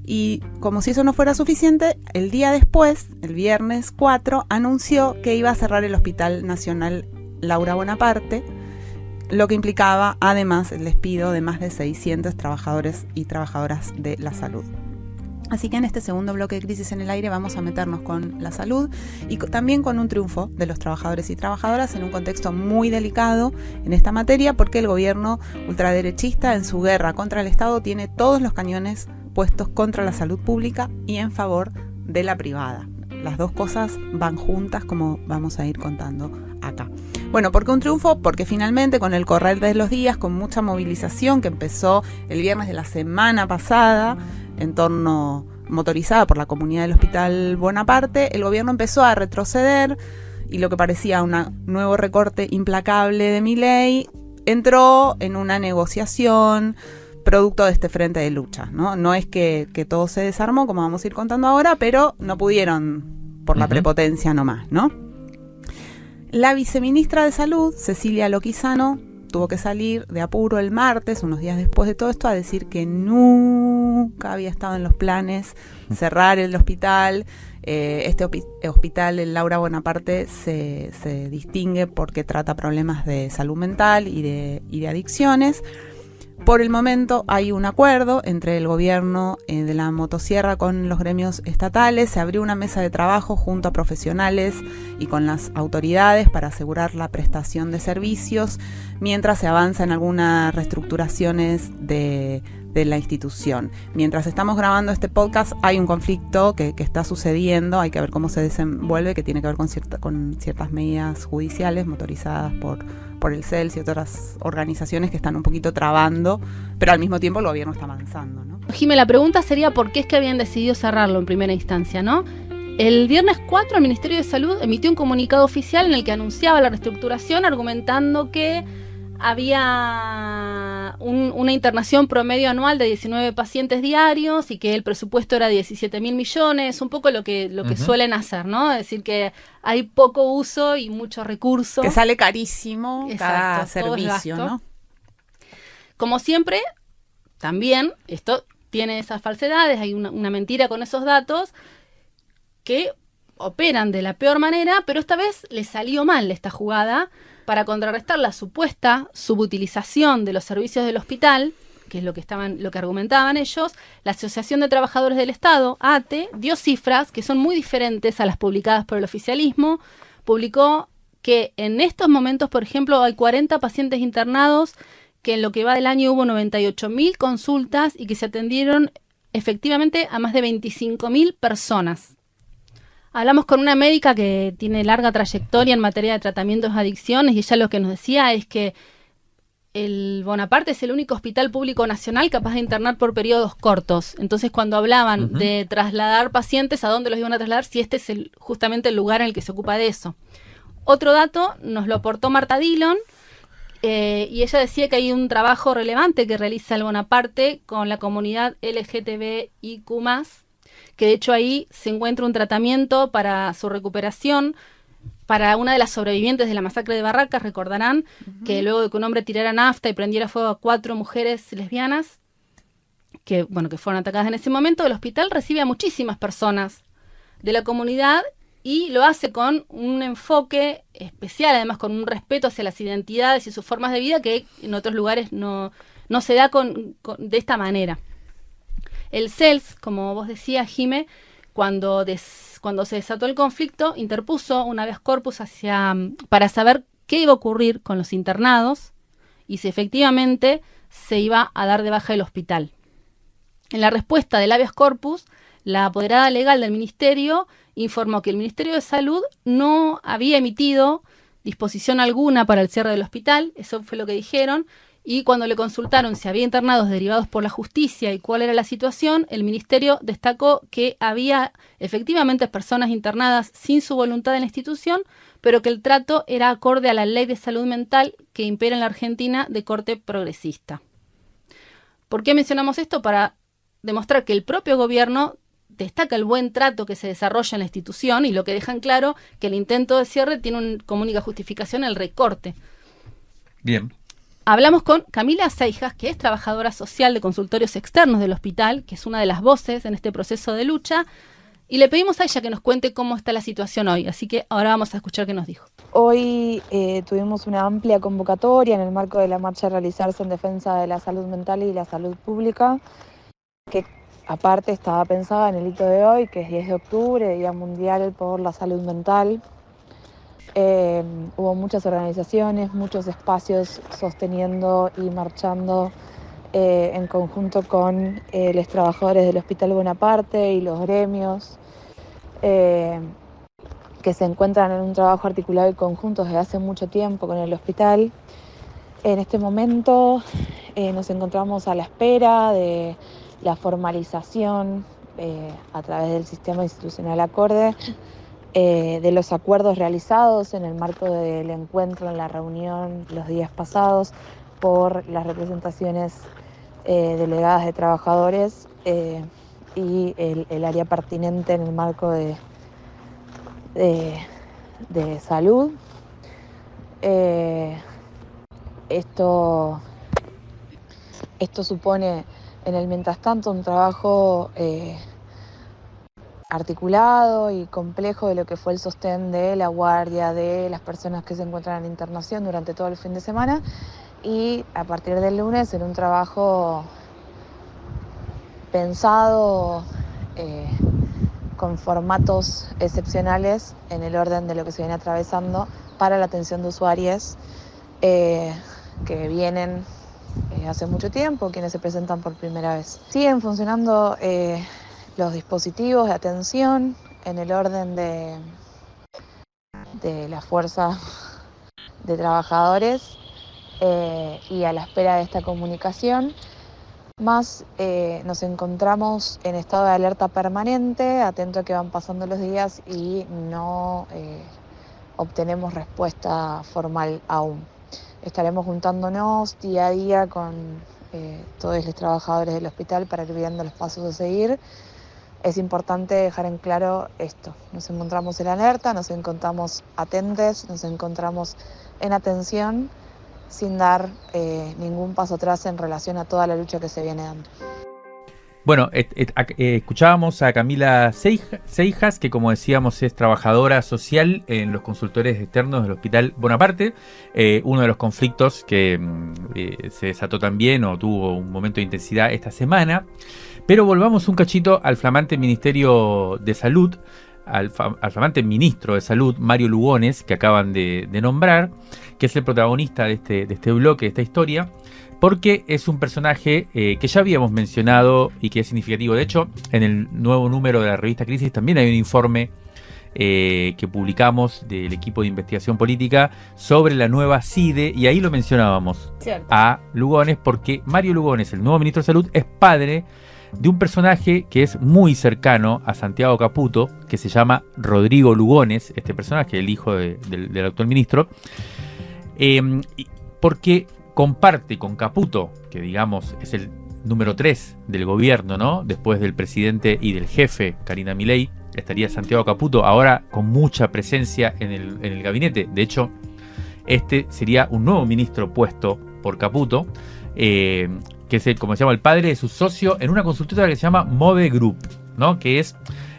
Y como si eso no fuera suficiente, el día después, el viernes 4, anunció que iba a cerrar el Hospital Nacional Laura Bonaparte, lo que implicaba además el despido de más de 600 trabajadores y trabajadoras de la salud. Así que en este segundo bloque de Crisis en el Aire vamos a meternos con la salud y también con un triunfo de los trabajadores y trabajadoras en un contexto muy delicado en esta materia, porque el gobierno ultraderechista en su guerra contra el Estado tiene todos los cañones puestos contra la salud pública y en favor de la privada. Las dos cosas van juntas, como vamos a ir contando acá. Bueno, ¿por qué un triunfo? Porque finalmente, con el correr de los días, con mucha movilización que empezó el viernes de la semana pasada, en torno motorizada por la comunidad del Hospital Bonaparte, el gobierno empezó a retroceder y lo que parecía un nuevo recorte implacable de Milei entró en una negociación producto de este frente de lucha, ¿no? No es que todo se desarmó, como vamos a ir contando ahora, pero no pudieron por la prepotencia nomás, ¿no? La viceministra de Salud, Cecilia Loquizano, tuvo que salir de apuro el martes, unos días después de todo esto, a decir que nunca había estado en los planes cerrar el hospital. Este hospital, el Laura Bonaparte, se distingue porque trata problemas de salud mental y de adicciones. Por el momento hay un acuerdo entre el gobierno de la motosierra con los gremios estatales. Se abrió una mesa de trabajo junto a profesionales y con las autoridades para asegurar la prestación de servicios, mientras se avanza en algunas reestructuraciones de la institución. Mientras estamos grabando este podcast hay un conflicto que está sucediendo, hay que ver cómo se desenvuelve, que tiene que ver con ciertas medidas judiciales motorizadas por el CELS y otras organizaciones que están un poquito trabando, pero al mismo tiempo el gobierno está avanzando, ¿no? Jimé, la pregunta sería por qué es que habían decidido cerrarlo en primera instancia, ¿no? El viernes 4 el Ministerio de Salud emitió un comunicado oficial en el que anunciaba la reestructuración, argumentando que había una internación promedio anual de 19 pacientes diarios y que el presupuesto era 17.000 millones, un poco lo que suelen hacer, ¿no? Es decir, que hay poco uso y mucho recurso. Que sale carísimo. Exacto, cada servicio, ¿no? Como siempre, también esto tiene esas falsedades, hay una mentira con esos datos que operan de la peor manera, pero esta vez le salió mal esta jugada. Para contrarrestar la supuesta subutilización de los servicios del hospital, que es lo que argumentaban ellos, la Asociación de Trabajadores del Estado, ATE, dio cifras que son muy diferentes a las publicadas por el oficialismo. Publicó que en estos momentos, por ejemplo, hay 40 pacientes internados, que en lo que va del año hubo 98.000 consultas y que se atendieron efectivamente a más de 25.000 personas. Hablamos con una médica que tiene larga trayectoria en materia de tratamientos de adicciones y ella lo que nos decía es que el Bonaparte es el único hospital público nacional capaz de internar por periodos cortos. Entonces, cuando hablaban de trasladar pacientes, ¿a dónde los iban a trasladar? Si este es justamente el lugar en el que se ocupa de eso. Otro dato nos lo aportó Marta Dillon, y ella decía que hay un trabajo relevante que realiza el Bonaparte con la comunidad LGTBIQ+, que de hecho ahí se encuentra un tratamiento para su recuperación. Para una de las sobrevivientes de la masacre de Barracas, recordarán que luego de que un hombre tirara nafta y prendiera fuego a 4 mujeres lesbianas que fueron atacadas en ese momento, el hospital recibe a muchísimas personas de la comunidad y lo hace con un enfoque especial, además con un respeto hacia las identidades y sus formas de vida que en otros lugares no se da de esta manera. El CELS, como vos decías, Jimé, cuando se desató el conflicto, interpuso un habeas corpus para saber qué iba a ocurrir con los internados y si efectivamente se iba a dar de baja el hospital. En la respuesta del habeas corpus, la apoderada legal del ministerio informó que el Ministerio de Salud no había emitido disposición alguna para el cierre del hospital, eso fue lo que dijeron, y cuando le consultaron si había internados derivados por la justicia y cuál era la situación, el ministerio destacó que había efectivamente personas internadas sin su voluntad en la institución, pero que el trato era acorde a la ley de salud mental que impera en la Argentina de corte progresista. ¿Por qué mencionamos esto? Para demostrar que el propio gobierno destaca el buen trato que se desarrolla en la institución y lo que dejan claro que el intento de cierre tiene como única justificación el recorte. Bien. Hablamos con Camila Seijas, que es trabajadora social de consultorios externos del hospital, que es una de las voces en este proceso de lucha, y le pedimos a ella que nos cuente cómo está la situación hoy. Así que ahora vamos a escuchar qué nos dijo. Hoy tuvimos una amplia convocatoria en el marco de la marcha a realizarse en defensa de la salud mental y la salud pública, que aparte estaba pensada en el hito de hoy, que es 10 de octubre, Día Mundial por la Salud Mental. Hubo muchas organizaciones, muchos espacios sosteniendo y marchando en conjunto con los trabajadores del Hospital Bonaparte y los gremios que se encuentran en un trabajo articulado y conjunto desde hace mucho tiempo con el hospital. En este momento nos encontramos a la espera de la formalización a través del sistema institucional acorde de los acuerdos realizados en el marco del encuentro en la reunión los días pasados por las representaciones delegadas de trabajadores y el área pertinente en el marco de salud. Esto supone en el mientras tanto un trabajo articulado y complejo de lo que fue el sostén de la guardia de las personas que se encuentran en internación durante todo el fin de semana y a partir del lunes en un trabajo pensado con formatos excepcionales en el orden de lo que se viene atravesando para la atención de usuarios que vienen hace mucho tiempo, quienes se presentan por primera vez. Siguen funcionando los dispositivos de atención en el orden de la fuerza de trabajadores y a la espera de esta comunicación, más nos encontramos en estado de alerta permanente, atento a que van pasando los días y no obtenemos respuesta formal aún. Estaremos juntándonos día a día con todos los trabajadores del hospital para ir viendo los pasos a seguir. Es importante dejar en claro esto. Nos encontramos en alerta, nos encontramos atentos, nos encontramos en atención sin dar ningún paso atrás en relación a toda la lucha que se viene dando. Bueno, escuchábamos a Camila Seijas, que como decíamos es trabajadora social en los consultorios externos del Hospital Bonaparte, uno de los conflictos que se desató también o tuvo un momento de intensidad esta semana. Pero volvamos un cachito al flamante Ministerio de Salud, al flamante Ministro de Salud, Mario Lugones, que acaban de nombrar, que es el protagonista de este bloque, de esta historia, porque es un personaje que ya habíamos mencionado y que es significativo. De hecho, en el nuevo número de la revista Crisis también hay un informe que publicamos del equipo de investigación política sobre la nueva CIDE, y ahí lo mencionábamos. Cierto. A Lugones, porque Mario Lugones, el nuevo ministro de Salud, es padre de un personaje que es muy cercano a Santiago Caputo, que se llama Rodrigo Lugones, este personaje, el hijo del actual ministro, porque comparte con Caputo, que digamos es el número 3 del gobierno, ¿no? Después del presidente y del jefe, Karina Milei, estaría Santiago Caputo, ahora con mucha presencia en el gabinete. De hecho, este sería un nuevo ministro puesto por Caputo, que es como se llama el padre de su socio en una consultora que se llama Move Group, ¿no? Que es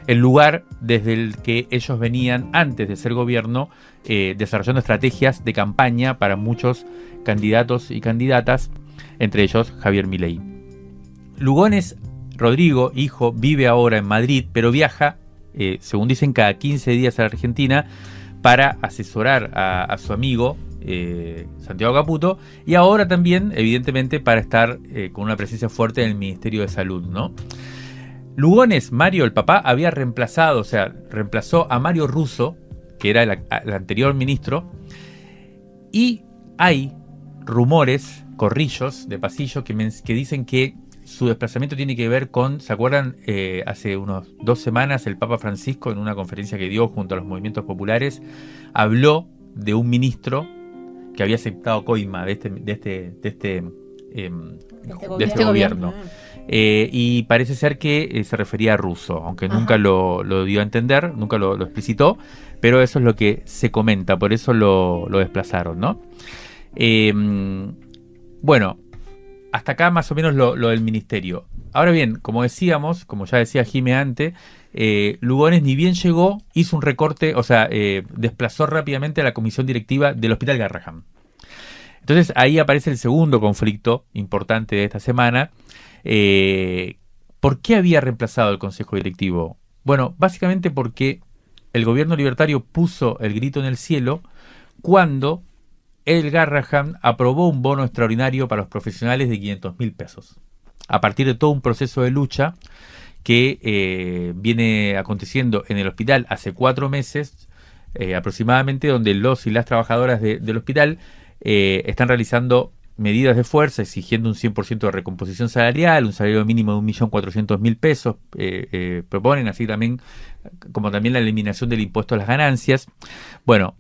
el lugar desde el que ellos venían antes de ser gobierno, desarrollando estrategias de campaña para muchos candidatos y candidatas, entre ellos Javier Milei. Lugones, Rodrigo, hijo, vive ahora en Madrid, pero viaja según dicen, cada 15 días a la Argentina para asesorar a su amigo Santiago Caputo, y ahora también, evidentemente, para estar con una presencia fuerte en el Ministerio de Salud, ¿no? Lugones, Mario, el papá, había reemplazó a Mario Russo, que era el anterior ministro, y hay rumores, corrillos de pasillo que dicen que su desplazamiento tiene que ver con, ¿se acuerdan? Hace unos 2 semanas el Papa Francisco, en una conferencia que dio junto a los movimientos populares, habló de un ministro que había aceptado coima de este gobierno. Y parece ser que se refería a Russo, aunque nunca lo dio a entender, nunca lo explicitó, pero eso es lo que se comenta, por eso lo desplazaron, ¿no? Bueno, hasta acá más o menos lo del ministerio. Ahora bien, como decíamos, como ya decía Jime antes, Lugones ni bien llegó, hizo un recorte, o sea, desplazó rápidamente a la comisión directiva del Hospital Garrahan. Entonces ahí aparece el segundo conflicto importante de esta semana. ¿Por qué había reemplazado el consejo directivo? Bueno, básicamente porque el gobierno libertario puso el grito en el cielo cuando el Garrahan aprobó un bono extraordinario para los profesionales de 500.000 pesos. A partir de todo un proceso de lucha que viene aconteciendo en el hospital hace 4 meses aproximadamente, donde los y las trabajadoras del hospital están realizando medidas de fuerza, exigiendo un 100% de recomposición salarial, un salario mínimo de 1.400.000 pesos, proponen así también, como también la eliminación del impuesto a las ganancias. Bueno,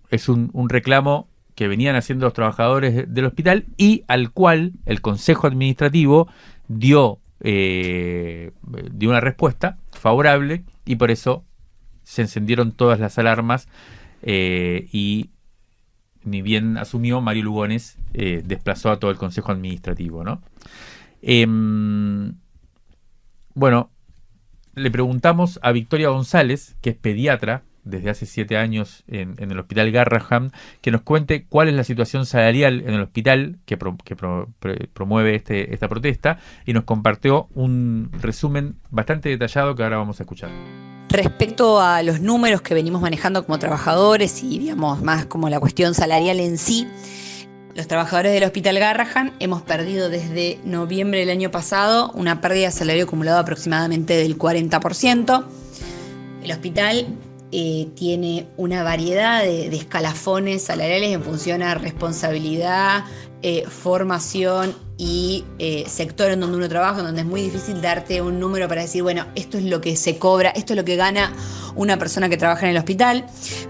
es un reclamo que venían haciendo los trabajadores del hospital y al cual el Consejo Administrativo dio una respuesta favorable, y por eso se encendieron todas las alarmas y ni bien asumió, Mario Lugones desplazó a todo el Consejo Administrativo, ¿no? Bueno, le preguntamos a Victoria González, que es pediatra desde hace 7 años en el Hospital Garrahan, que nos cuente cuál es la situación salarial en el hospital que promueve esta protesta, y nos compartió un resumen bastante detallado que ahora vamos a escuchar. Respecto a los números que venimos manejando como trabajadores y, digamos, más como la cuestión salarial en sí, los trabajadores del Hospital Garrahan hemos perdido desde noviembre del año pasado una pérdida de salario acumulado aproximadamente del 40%. El hospital tiene una variedad de escalafones salariales en función a responsabilidad, formación y sector en donde uno trabaja, en donde es muy difícil darte un número para decir, bueno, esto es lo que se cobra, esto es lo que gana una persona que trabaja en el hospital,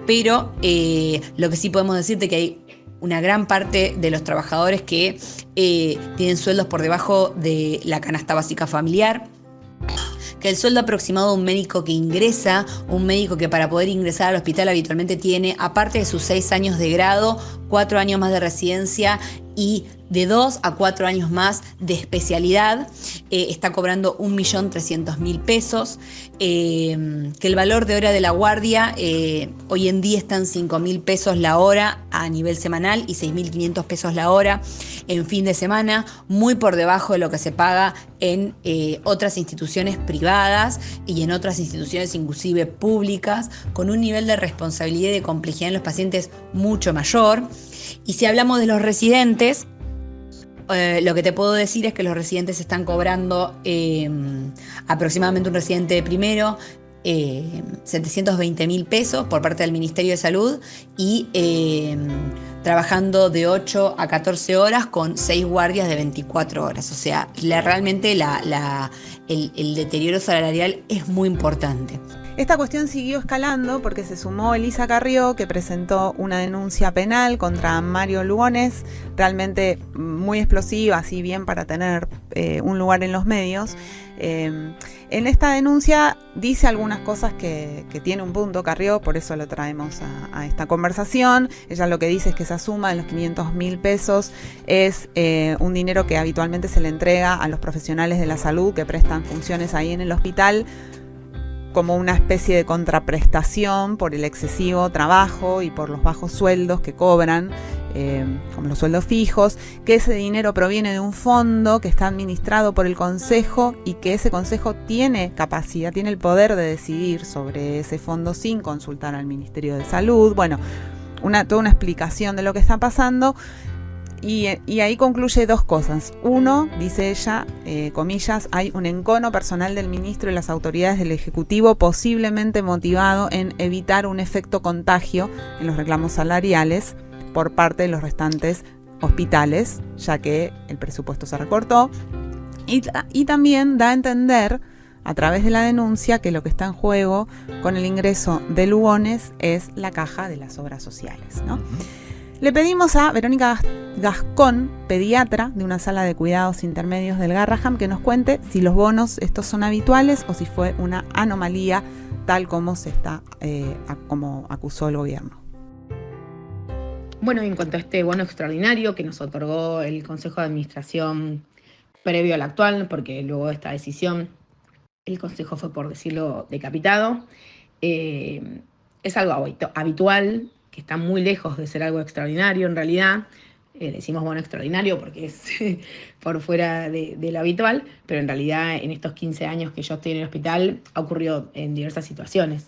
pero lo que sí podemos decirte que hay una gran parte de los trabajadores que tienen sueldos por debajo de la canasta básica familiar, que el sueldo aproximado de un médico que ingresa, un médico que para poder ingresar al hospital habitualmente tiene, aparte de sus 6 años de grado, 4 años más de residencia y de 2 a 4 años más de especialidad, está cobrando 1.300.000 pesos, que el valor de hora de la guardia hoy en día está en 5.000 pesos la hora a nivel semanal y 6.500 pesos la hora en fin de semana, muy por debajo de lo que se paga en otras instituciones privadas y en otras instituciones inclusive públicas, con un nivel de responsabilidad y de complejidad en los pacientes mucho mayor. Y si hablamos de los residentes, lo que te puedo decir es que los residentes están cobrando aproximadamente un residente de primero 720.000 pesos por parte del Ministerio de Salud y trabajando de 8 a 14 horas con 6 guardias de 24 horas. O sea, realmente el deterioro salarial es muy importante. Esta cuestión siguió escalando porque se sumó Elisa Carrió, que presentó una denuncia penal contra Mario Lugones, realmente muy explosiva, así bien para tener un lugar en los medios. En esta denuncia dice algunas cosas que tiene un punto Carrió, por eso lo traemos a esta conversación. Ella lo que dice es que esa suma de los 500.000 pesos es un dinero que habitualmente se le entrega a los profesionales de la salud que prestan funciones ahí en el hospital, como una especie de contraprestación por el excesivo trabajo y por los bajos sueldos que cobran como los sueldos fijos, que ese dinero proviene de un fondo que está administrado por el Consejo y que ese Consejo tiene capacidad, tiene el poder de decidir sobre ese fondo sin consultar al Ministerio de Salud. Bueno, toda una explicación de lo que está pasando. Y ahí concluye dos cosas. Uno, dice ella, comillas, hay un encono personal del ministro y las autoridades del Ejecutivo posiblemente motivado en evitar un efecto contagio en los reclamos salariales por parte de los restantes hospitales, ya que el presupuesto se recortó. Y también da a entender, a través de la denuncia, que lo que está en juego con el ingreso de Lugones es la caja de las obras sociales, ¿no? Le pedimos a Verónica Gascón, pediatra de una sala de cuidados intermedios del Garrahan, que nos cuente si los bonos estos son habituales o si fue una anomalía tal como como acusó el gobierno. Bueno, en cuanto a este bono extraordinario que nos otorgó el Consejo de Administración previo al actual, porque luego de esta decisión el Consejo fue, por decirlo, decapitado, es algo habitual, que está muy lejos de ser algo extraordinario en realidad. Decimos bono extraordinario porque es por fuera de lo habitual, pero en realidad en estos 15 años que yo estoy en el hospital ha ocurrido en diversas situaciones.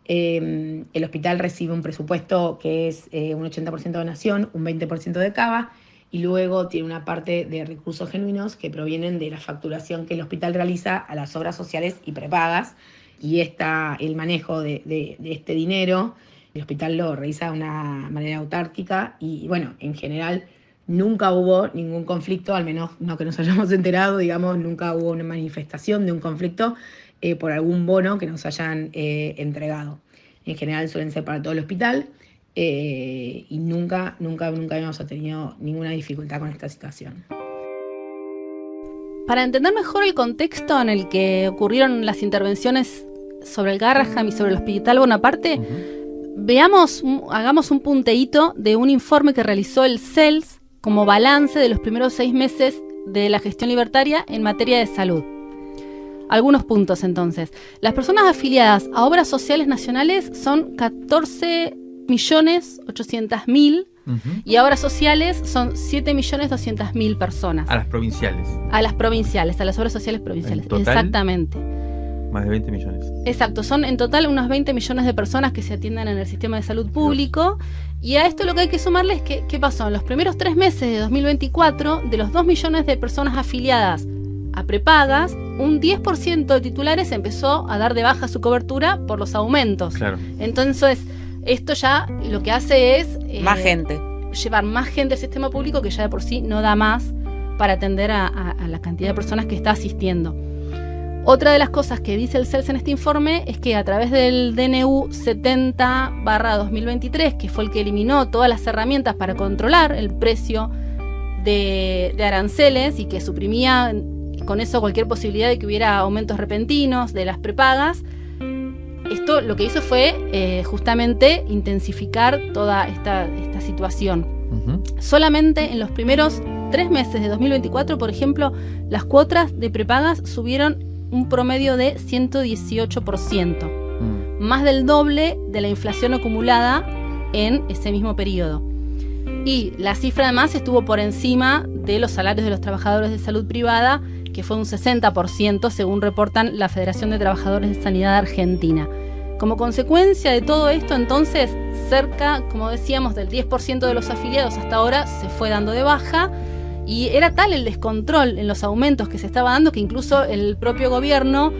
El hospital recibe un presupuesto que es un 80% de donación, un 20% de cava, y luego tiene una parte de recursos genuinos que provienen de la facturación que el hospital realiza a las obras sociales y prepagas, y el manejo de este dinero el hospital lo realiza de una manera autárquica y, bueno, en general nunca hubo ningún conflicto, al menos no que nos hayamos enterado, digamos, nunca hubo una manifestación de un conflicto por algún bono que nos hayan entregado. En general suelen ser para todo el hospital y nunca habíamos tenido ninguna dificultad con esta situación. Para entender mejor el contexto en el que ocurrieron las intervenciones sobre el Garrahan y sobre el Hospital Bonaparte, hagamos un punteíto de un informe que realizó el CELS como balance de los primeros 6 meses de la gestión libertaria en materia de salud. Algunos puntos entonces. Las personas afiliadas a obras sociales nacionales son 14.800.000 y a obras sociales son 7.200.000 personas. A las provinciales. A las obras sociales provinciales. ¿En total? Exactamente. Más de 20 millones. Exacto, son en total unos 20 millones de personas que se atienden en el sistema de salud público. Y a esto lo que hay que sumarle es que, ¿qué pasó? En los primeros 3 meses de 2024, de los 2 millones de personas afiliadas a prepagas, un 10% de titulares empezó a dar de baja su cobertura por los aumentos. Claro. Entonces, esto ya lo que hace es... más gente. Llevar más gente al sistema público que ya de por sí no da más para atender a la cantidad de personas que está asistiendo. Otra de las cosas que dice el CELS en este informe es que a través del DNU 70/2023, que fue el que eliminó todas las herramientas para controlar el precio de aranceles y que suprimía con eso cualquier posibilidad de que hubiera aumentos repentinos de las prepagas, esto lo que hizo fue justamente intensificar toda esta situación. Solamente en los primeros 3 meses de 2024, por ejemplo, las cuotas de prepagas subieron un promedio de 118%, más del doble de la inflación acumulada en ese mismo periodo. Y la cifra además estuvo por encima de los salarios de los trabajadores de salud privada, que fue un 60%, según reportan la Federación de Trabajadores de Sanidad Argentina. Como consecuencia de todo esto, entonces, cerca, como decíamos, del 10% de los afiliados hasta ahora se fue dando de baja. Y era tal el descontrol en los aumentos que se estaba dando que incluso el propio gobierno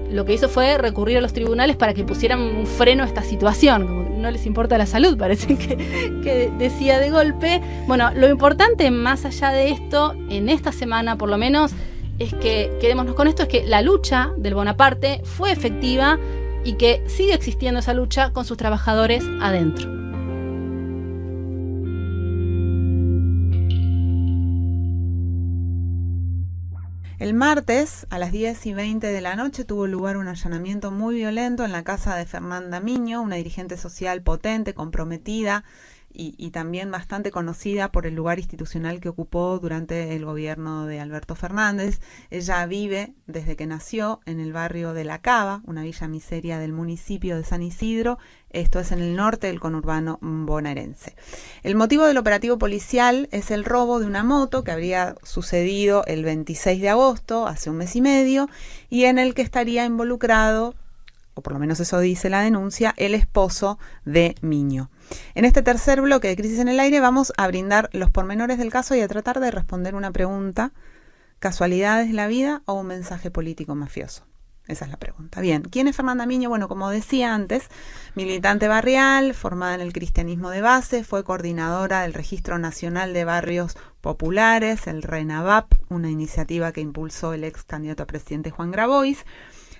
lo que hizo fue recurrir a los tribunales para que pusieran un freno a esta situación. Como que no les importa la salud, parece que decía de golpe. Bueno, lo importante más allá de esto, en esta semana por lo menos, es que quedémonos con esto, es que la lucha del Bonaparte fue efectiva y que sigue existiendo esa lucha con sus trabajadores adentro. El martes, a las 10:20 de la noche, tuvo lugar un allanamiento muy violento en la casa de Fernanda Miño, una dirigente social potente, comprometida y también bastante conocida por el lugar institucional que ocupó durante el gobierno de Alberto Fernández. Ella vive desde que nació en el barrio de La Cava, una villa miseria del municipio de San Isidro. Esto es en el norte del conurbano bonaerense. El motivo del operativo policial es el robo de una moto que habría sucedido el 26 de agosto, hace un mes y medio, y en el que estaría involucrado, o por lo menos eso dice la denuncia, el esposo de Miño. En este tercer bloque de Crisis en el Aire vamos a brindar los pormenores del caso y a tratar de responder una pregunta: ¿casualidades de la vida o un mensaje político mafioso? Esa es la pregunta. Bien, ¿quién es Fernanda Miño? Bueno, como decía antes, militante barrial, formada en el cristianismo de base, fue coordinadora del Registro Nacional de Barrios Populares, el RENAVAP, una iniciativa que impulsó el ex candidato a presidente Juan Grabois.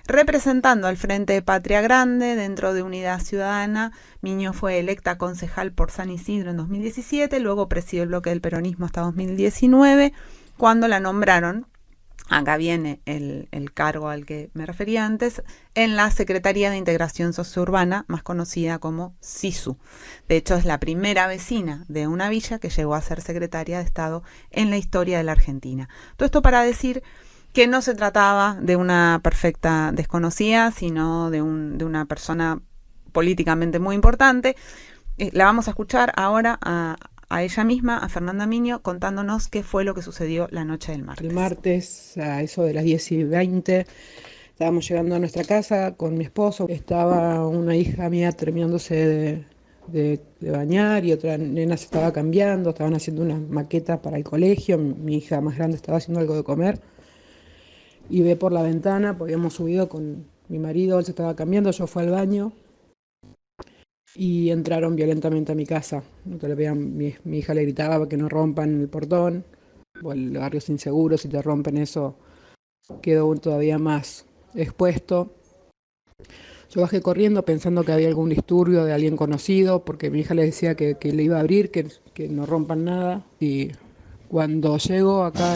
Representando al Frente de Patria Grande dentro de Unidad Ciudadana, Miño fue electa concejal por San Isidro en 2017, luego presidió el bloque del peronismo hasta 2019, cuando la nombraron, acá viene el cargo al que me refería antes, en la Secretaría de Integración Sociourbana, más conocida como SISU. De hecho, es la primera vecina de una villa que llegó a ser secretaria de Estado en la historia de la Argentina. Todo esto para decir que no se trataba de una perfecta desconocida, sino de una persona políticamente muy importante. La vamos a escuchar ahora a ella misma, a Fernanda Miño, contándonos qué fue lo que sucedió la noche del martes. El martes, a eso de las 10:20, estábamos llegando a nuestra casa con mi esposo. Estaba una hija mía terminándose de bañar y otra nena se estaba cambiando, estaban haciendo unas maquetas para el colegio. Mi hija más grande estaba haciendo algo de comer. Y ve por la ventana, porque habíamos subido con mi marido, él se estaba cambiando, yo fui al baño y entraron violentamente a mi casa. Mi hija le gritaba que no rompan el portón, o el barrio es inseguro, si te rompen eso quedó todavía más expuesto. Yo bajé corriendo pensando que había algún disturbio de alguien conocido, porque mi hija le decía que le iba a abrir, que no rompan nada. Y cuando llego acá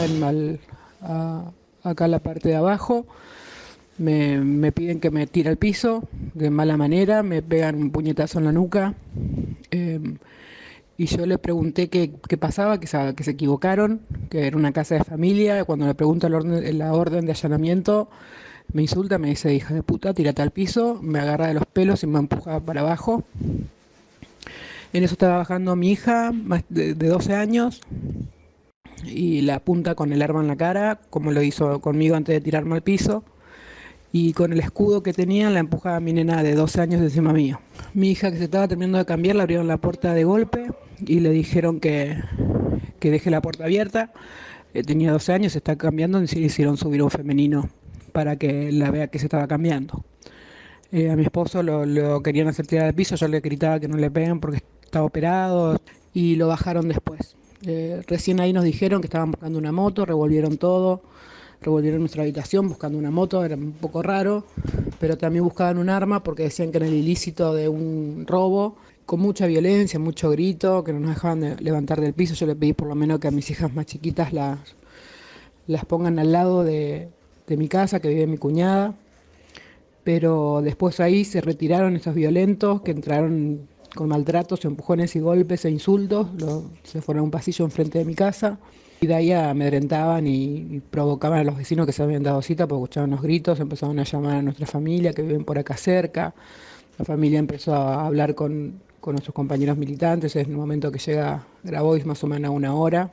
acá en la parte de abajo, me piden que me tire al piso de mala manera, me pegan un puñetazo en la nuca, y yo le pregunté qué pasaba, que se equivocaron, que era una casa de familia. Cuando le pregunto la orden de allanamiento, me insulta, me dice: hija de puta, tírate al piso, me agarra de los pelos y me empuja para abajo. En eso estaba bajando mi hija de 12 años, y la apunta con el arma en la cara, como lo hizo conmigo antes de tirarme al piso, y con el escudo que tenía la empujaba a mi nena de 12 años encima mío. Mi hija, que se estaba terminando de cambiar, le abrieron la puerta de golpe y le dijeron que deje la puerta abierta. Tenía 12 años, se está cambiando, y se hicieron subir un femenino para que la vea que se estaba cambiando. A mi esposo lo querían hacer tirar al piso, yo le gritaba que no le peguen porque estaba operado, y lo bajaron después. Recién ahí nos dijeron que estaban buscando una moto, revolvieron todo, revolvieron nuestra habitación buscando una moto, era un poco raro, pero también buscaban un arma porque decían que era el ilícito de un robo, con mucha violencia, mucho grito, que no nos dejaban de levantar del piso. Yo le pedí por lo menos que a mis hijas más chiquitas las pongan al lado de mi casa, que vive mi cuñada, pero después ahí se retiraron estos violentos que entraron con maltratos, empujones y golpes e insultos. Se fueron a un pasillo enfrente de mi casa y de ahí amedrentaban y provocaban a los vecinos que se habían dado cita porque escuchaban los gritos, empezaban a llamar a nuestra familia que viven por acá cerca. La familia empezó a hablar con nuestros compañeros militantes. Es el momento que llega Grabois, más o menos a 1 hora.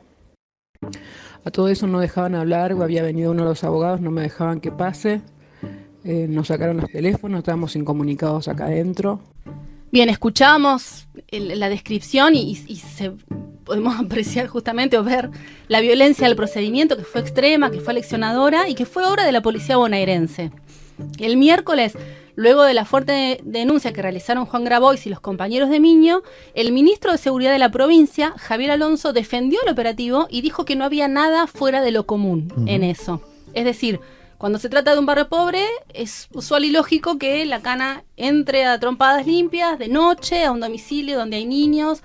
A todo eso no dejaban hablar, había venido uno de los abogados, no me dejaban que pase. Nos sacaron los teléfonos, estábamos incomunicados acá adentro. Bien, escuchamos la descripción y podemos apreciar justamente o ver la violencia del procedimiento, que fue extrema, que fue aleccionadora y que fue obra de la policía bonaerense. El miércoles, luego de la fuerte denuncia que realizaron Juan Grabois y los compañeros de Miño, el ministro de Seguridad de la provincia, Javier Alonso, defendió el operativo y dijo que no había nada fuera de lo común en eso. Es decir, cuando se trata de un barrio pobre, es usual y lógico que la cana entre a trompadas limpias de noche a un domicilio donde hay niños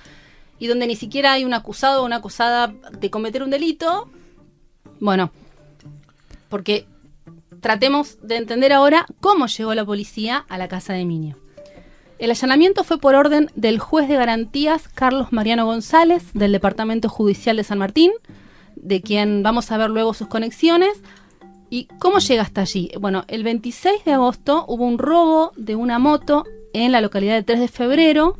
y donde ni siquiera hay un acusado o una acusada de cometer un delito. Bueno, porque tratemos de entender ahora cómo llegó la policía a la casa de Miño. El allanamiento fue por orden del juez de garantías Carlos Mariano González, del Departamento Judicial de San Martín, de quien vamos a ver luego sus conexiones. ¿Y cómo llega hasta allí? Bueno, el 26 de agosto hubo un robo de una moto en la localidad de 3 de febrero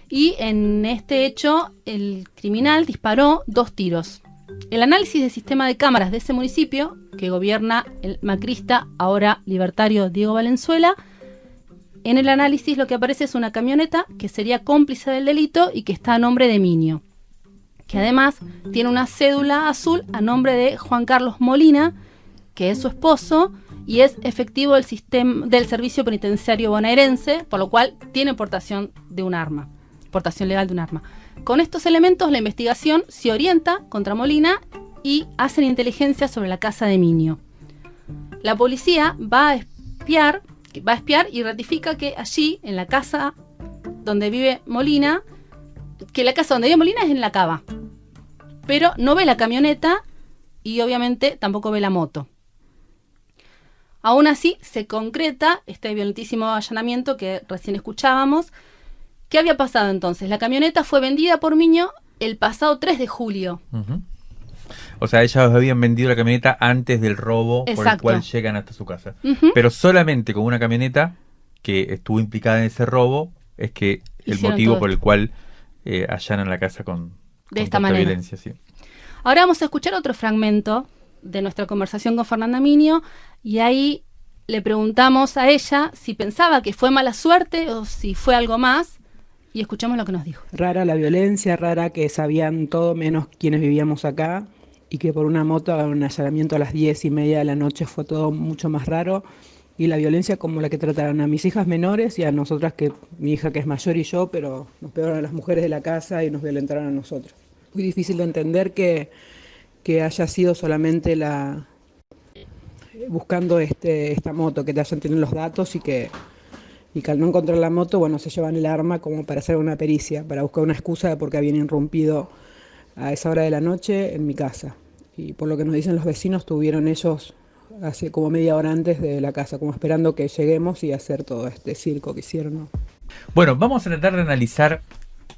y en este hecho el criminal disparó 2 tiros. El análisis del sistema de cámaras de ese municipio, que gobierna el macrista, ahora libertario Diego Valenzuela, en el análisis lo que aparece es una camioneta que sería cómplice del delito y que está a nombre de Miño, que además tiene una cédula azul a nombre de Juan Carlos Molina, que es su esposo y es efectivo del sistema del servicio penitenciario bonaerense, por lo cual tiene portación legal de un arma. Con estos elementos la investigación se orienta contra Molina y hacen inteligencia sobre la casa de Miño. La policía va a espiar y ratifica que allí, en la casa donde vive Molina, que la casa donde vive Molina es en la Cava, pero no ve la camioneta y obviamente tampoco ve la moto. Aún así, se concreta este violentísimo allanamiento que recién escuchábamos. ¿Qué había pasado entonces? La camioneta fue vendida por Miño el pasado 3 de julio. Uh-huh. O sea, ellos habían vendido la camioneta antes del robo. Exacto. Por el cual llegan hasta su casa. Uh-huh. Pero solamente con una camioneta que estuvo implicada en ese robo es que hicieron el motivo por el cual allanan la casa con esta manera. Violencia. Sí. Ahora vamos a escuchar otro fragmento de nuestra conversación con Fernanda Miño y ahí le preguntamos a ella si pensaba que fue mala suerte o si fue algo más. Y escuchamos lo que nos dijo. Rara la violencia, rara que sabían todo menos quienes vivíamos acá y que por una moto hagan un allanamiento a las 10:30 de la noche fue todo mucho más raro. Y la violencia como la que trataron a mis hijas menores y a nosotras, que mi hija que es mayor y yo, pero nos pegaron a las mujeres de la casa y nos violentaron a nosotros. Muy difícil de entender que haya sido solamente buscando esta moto, que te hayan tenido los datos y que al no encontrar la moto, bueno, se llevan el arma como para hacer una pericia, para buscar una excusa de por qué habían irrumpido a esa hora de la noche en mi casa. Y por lo que nos dicen los vecinos, estuvieron ellos hace como media hora antes de la casa, como esperando que lleguemos y hacer todo este circo que hicieron, ¿no? Bueno, vamos a tratar de analizar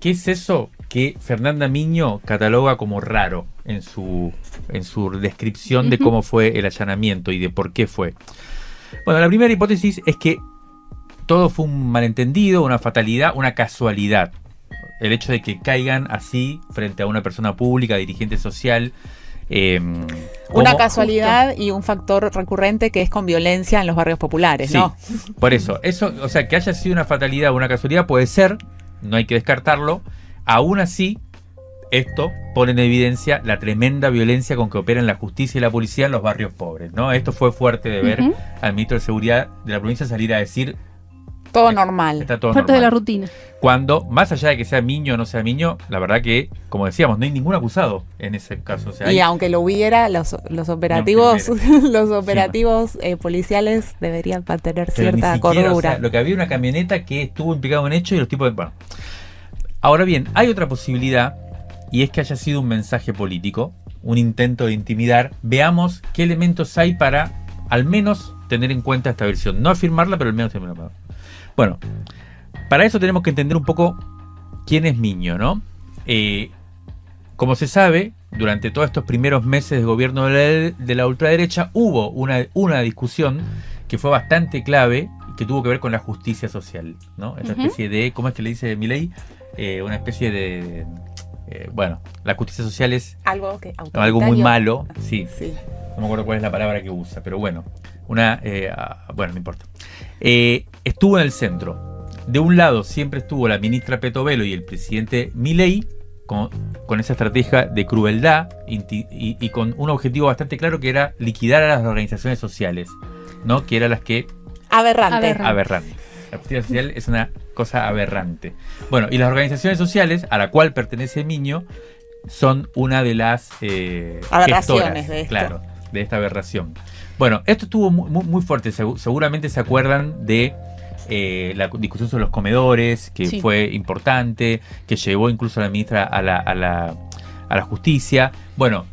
qué es eso que Fernanda Miño cataloga como raro en su descripción de cómo fue el allanamiento y de por qué fue. Bueno, la primera hipótesis es que todo fue un malentendido, una fatalidad, una casualidad. El hecho de que caigan así frente a una persona pública, dirigente social. Una casualidad justo, y un factor recurrente que es con violencia en los barrios populares, sí, ¿no? Por eso, o sea, que haya sido una fatalidad o una casualidad puede ser, no hay que descartarlo. Aún así, esto pone en evidencia la tremenda violencia con que operan la justicia y la policía en los barrios pobres, ¿no? Esto fue fuerte de ver al ministro de Seguridad de la provincia salir a decir todo normal. Está todo parte normal. De la rutina. Cuando, más allá de que sea Miño o no sea Miño, la verdad que, como decíamos, no hay ningún acusado en ese caso. O sea, y aunque lo hubiera, los operativos policiales deberían mantener cierta cordura. O sea, lo que había una camioneta que estuvo implicado en hecho y los tipos de... Bueno. Ahora bien, hay otra posibilidad, y es que haya sido un mensaje político, un intento de intimidar. Veamos qué elementos hay para, al menos, tener en cuenta esta versión. No afirmarla, pero al menos tenerla. Bueno, para eso tenemos que entender un poco quién es Miño, ¿no? Como se sabe, durante todos estos primeros meses de gobierno de la ultraderecha hubo una discusión que fue bastante clave y que tuvo que ver con la justicia social, ¿no? Esta especie de, ¿cómo es que le dice Milei? Una especie de... bueno, la justicia social es algo muy malo, sí. No me acuerdo cuál es la palabra que usa, pero bueno, bueno, no importa. Estuvo en el centro. De un lado siempre estuvo la ministra Petovelo y el presidente Milei con esa estrategia de crueldad y con un objetivo bastante claro que era liquidar a las organizaciones sociales, ¿no? Que eran las que... Aberrante. La justicia social es una cosa aberrante. Bueno, y las organizaciones sociales a la cual pertenece Miño son una de las aberraciones de esto. Claro, de esta aberración. Bueno, esto estuvo muy, muy fuerte. Seguramente se acuerdan de la discusión sobre los comedores, que fue importante, que llevó incluso a la ministra a la justicia. Bueno,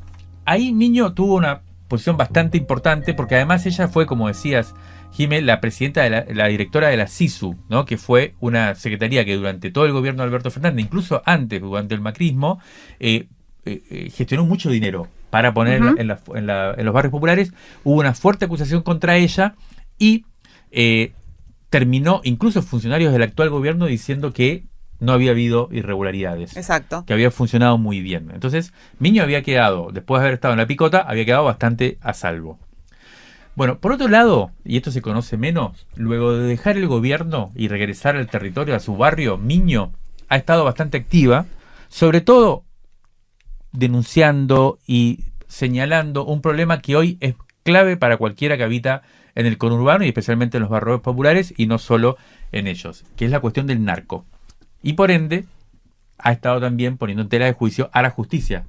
ahí Miño tuvo una posición bastante importante, porque además ella fue, como decías, Jimé, la presidenta, la directora de la SISU, ¿no? Que fue una secretaría que durante todo el gobierno de Alberto Fernández, incluso antes, durante el macrismo, gestionó mucho dinero para poner en los barrios populares. Hubo una fuerte acusación contra ella y terminó incluso funcionarios del actual gobierno diciendo que no había habido irregularidades. Exacto. Que había funcionado muy bien. Entonces, Miño había quedado, después de haber estado en la picota, había quedado bastante a salvo. Bueno, por otro lado, y esto se conoce menos, luego de dejar el gobierno y regresar al territorio, a su barrio, Miño ha estado bastante activa, sobre todo denunciando y señalando un problema que hoy es clave para cualquiera que habita en el conurbano y especialmente en los barrios populares y no solo en ellos, que es la cuestión del narco. Y por ende, ha estado también poniendo en tela de juicio a la justicia.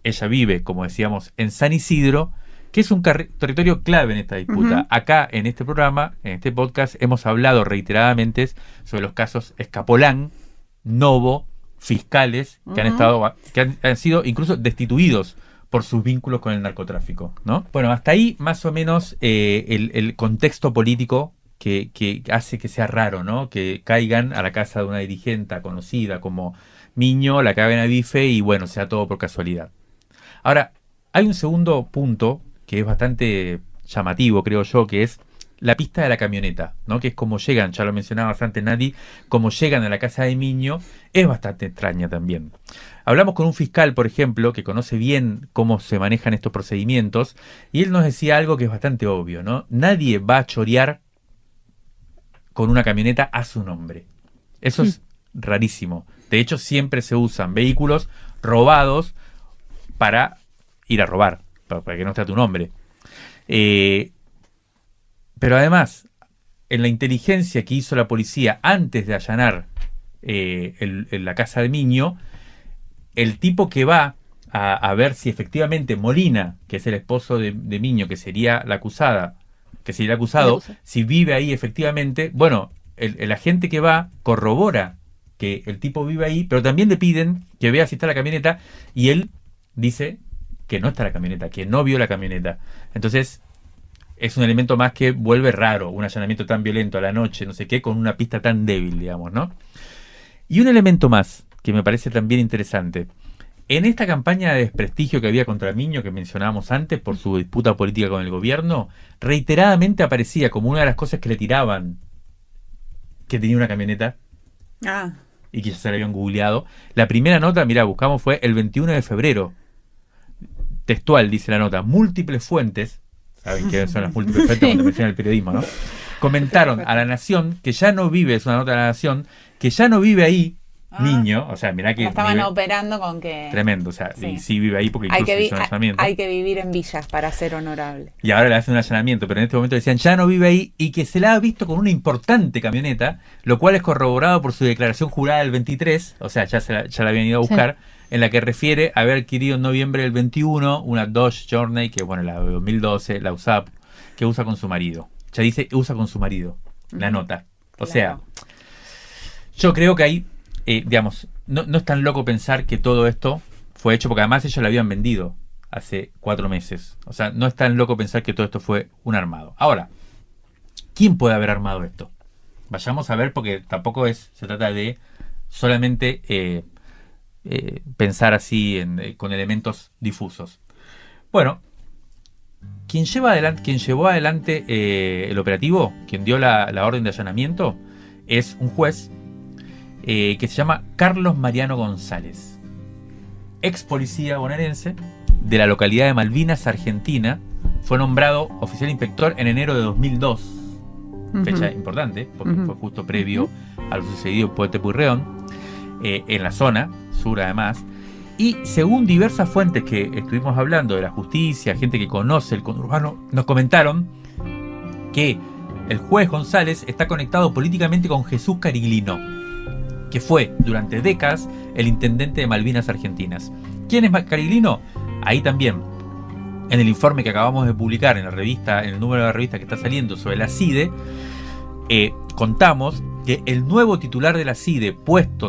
Ella vive, como decíamos, en San Isidro, que es un territorio clave en esta disputa. Acá, en este programa, en este podcast, hemos hablado reiteradamente sobre los casos Escapolán, Novo, fiscales que han sido incluso destituidos por sus vínculos con el narcotráfico, ¿no? Bueno, hasta ahí más o menos el contexto político que hace que sea raro, ¿no? Que caigan a la casa de una dirigente conocida como Miño, la caguen a bife y bueno, sea todo por casualidad. Ahora, hay un segundo punto que es bastante llamativo, creo yo, que es la pista de la camioneta, ¿no? Que es como llegan, ya lo mencionabas antes, Nati, como llegan a la casa de Miño, es bastante extraña también. Hablamos con un fiscal, por ejemplo, que conoce bien cómo se manejan estos procedimientos, y él nos decía algo que es bastante obvio, ¿no? Nadie va a chorear con una camioneta a su nombre. Eso es rarísimo. De hecho, siempre se usan vehículos robados para ir a robar, para que no esté a tu nombre. Pero además, en la inteligencia que hizo la policía antes de allanar la casa de Miño, el tipo que va a ver si efectivamente Molina, que es el esposo de Miño, que sería la acusada, que sería el acusado, si vive ahí efectivamente, bueno, el agente que va corrobora que el tipo vive ahí, pero también le piden que vea si está la camioneta, y él dice que no está la camioneta, que no vio la camioneta. Entonces, es un elemento más que vuelve raro un allanamiento tan violento a la noche, no sé qué, con una pista tan débil, digamos, ¿no? Y un elemento más que me parece también interesante. En esta campaña de desprestigio que había contra Miño, que mencionábamos antes, por su disputa política con el gobierno, reiteradamente aparecía como una de las cosas que le tiraban que tenía una camioneta. Y que ya se la habían googleado. La primera nota, mira, buscamos, fue el 21 de febrero. Textual, dice la nota, múltiples fuentes, ¿saben qué son las múltiples fuentes cuando mencionan el periodismo, no? Comentaron a La Nación que ya no vive, es una nota de La Nación, que ya no vive ahí Miño, o sea, mirá que estaban operando con que... Tremendo, o sea, sí, sí vive ahí porque incluso hizo un allanamiento. Hay que vivir en villas para ser honorable. Y ahora le hacen un allanamiento, pero en este momento decían ya no vive ahí y que se la ha visto con una importante camioneta, lo cual es corroborado por su declaración jurada del 23, o sea, ya la habían ido a buscar, en la que refiere haber adquirido en noviembre del 21 una Dodge Journey, que bueno, la de 2012, la USAP, que usa con su marido. Ya dice usa con su marido, la nota. O sea, yo creo que hay... digamos, no es tan loco pensar que todo esto fue hecho, porque además ellos lo habían vendido hace 4 meses. O sea, no es tan loco pensar que todo esto fue un armado. Ahora, ¿quién puede haber armado esto? Vayamos a ver, porque tampoco se trata de solamente pensar así con elementos difusos. Bueno, quien llevó adelante el operativo, quien dio la orden de allanamiento, es un juez que se llama Carlos Mariano González, ex policía bonaerense de la localidad de Malvinas, Argentina. Fue nombrado oficial inspector en enero de 2002, fecha importante, porque fue justo previo a lo sucedido en Puente Pueyrredón, en la zona sur además. Y según diversas fuentes que estuvimos hablando de la justicia, gente que conoce el conurbano, nos comentaron que el juez González está conectado políticamente con Jesús Cariglino, que fue durante décadas el intendente de Malvinas Argentinas. ¿Quién es Cariglino? Ahí también, en el informe que acabamos de publicar en la revista, en el número de la revista que está saliendo sobre la CIDE, contamos que el nuevo titular de la CIDE,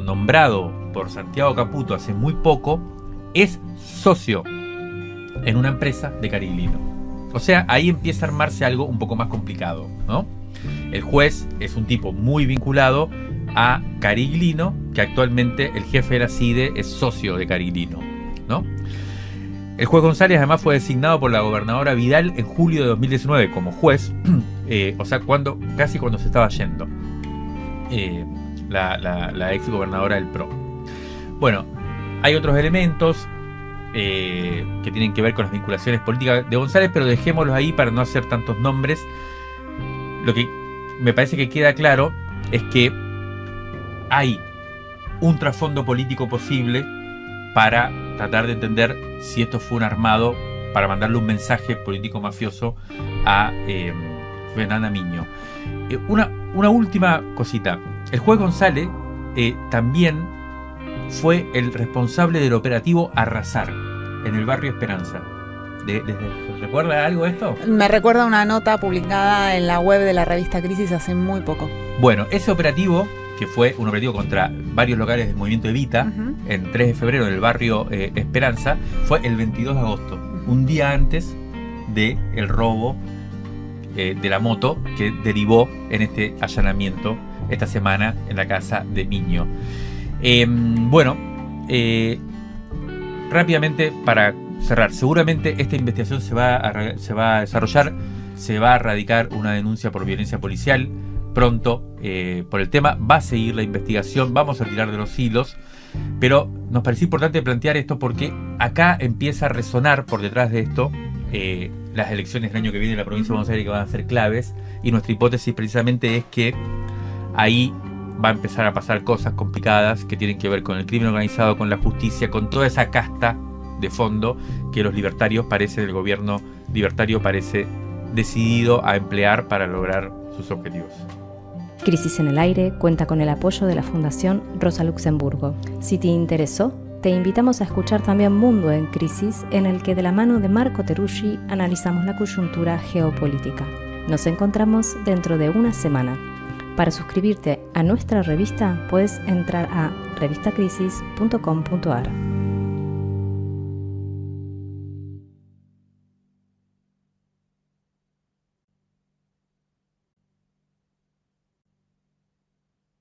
nombrado por Santiago Caputo hace muy poco, es socio en una empresa de Cariglino. O sea, ahí empieza a armarse algo un poco más complicado, ¿no? El juez es un tipo muy vinculado a Cariglino, que actualmente el jefe de la CIDE es socio de Cariglino, ¿no? El juez González además fue designado por la gobernadora Vidal en julio de 2019 como juez, o sea, casi cuando se estaba yendo la ex gobernadora del PRO. Bueno, hay otros elementos que tienen que ver con las vinculaciones políticas de González, pero dejémoslos ahí para no hacer tantos nombres. Lo que me parece que queda claro es que hay un trasfondo político posible para tratar de entender si esto fue un armado para mandarle un mensaje político mafioso a Fernanda Miño. Una última cosita. El juez González también fue el responsable del operativo Arrasar en el barrio Esperanza. ¿Recuerda algo de esto? Me recuerda una nota publicada en la web de la revista Crisis hace muy poco. Bueno, ese operativo, que fue un operativo contra varios locales del movimiento Evita, en 3 de febrero en el barrio Esperanza, fue el 22 de agosto, un día antes del robo de la moto que derivó en este allanamiento esta semana en la casa de Miño. Rápidamente para cerrar, seguramente esta investigación se va a desarrollar, se va a radicar una denuncia por violencia policial pronto por el tema, va a seguir la investigación, vamos a tirar de los hilos, pero nos pareció importante plantear esto porque acá empieza a resonar por detrás de esto las elecciones del año que viene en la provincia de Buenos Aires, que van a ser claves, y nuestra hipótesis precisamente es que ahí va a empezar a pasar cosas complicadas que tienen que ver con el crimen organizado, con la justicia, con toda esa casta de fondo que los libertarios el gobierno libertario parece decidido a emplear para lograr sus objetivos. Crisis en el Aire cuenta con el apoyo de la Fundación Rosa Luxemburgo. Si te interesó, te invitamos a escuchar también Mundo en Crisis, en el que de la mano de Marco Teruggi analizamos la coyuntura geopolítica. Nos encontramos dentro de una semana. Para suscribirte a nuestra revista puedes entrar a revistacrisis.com.ar.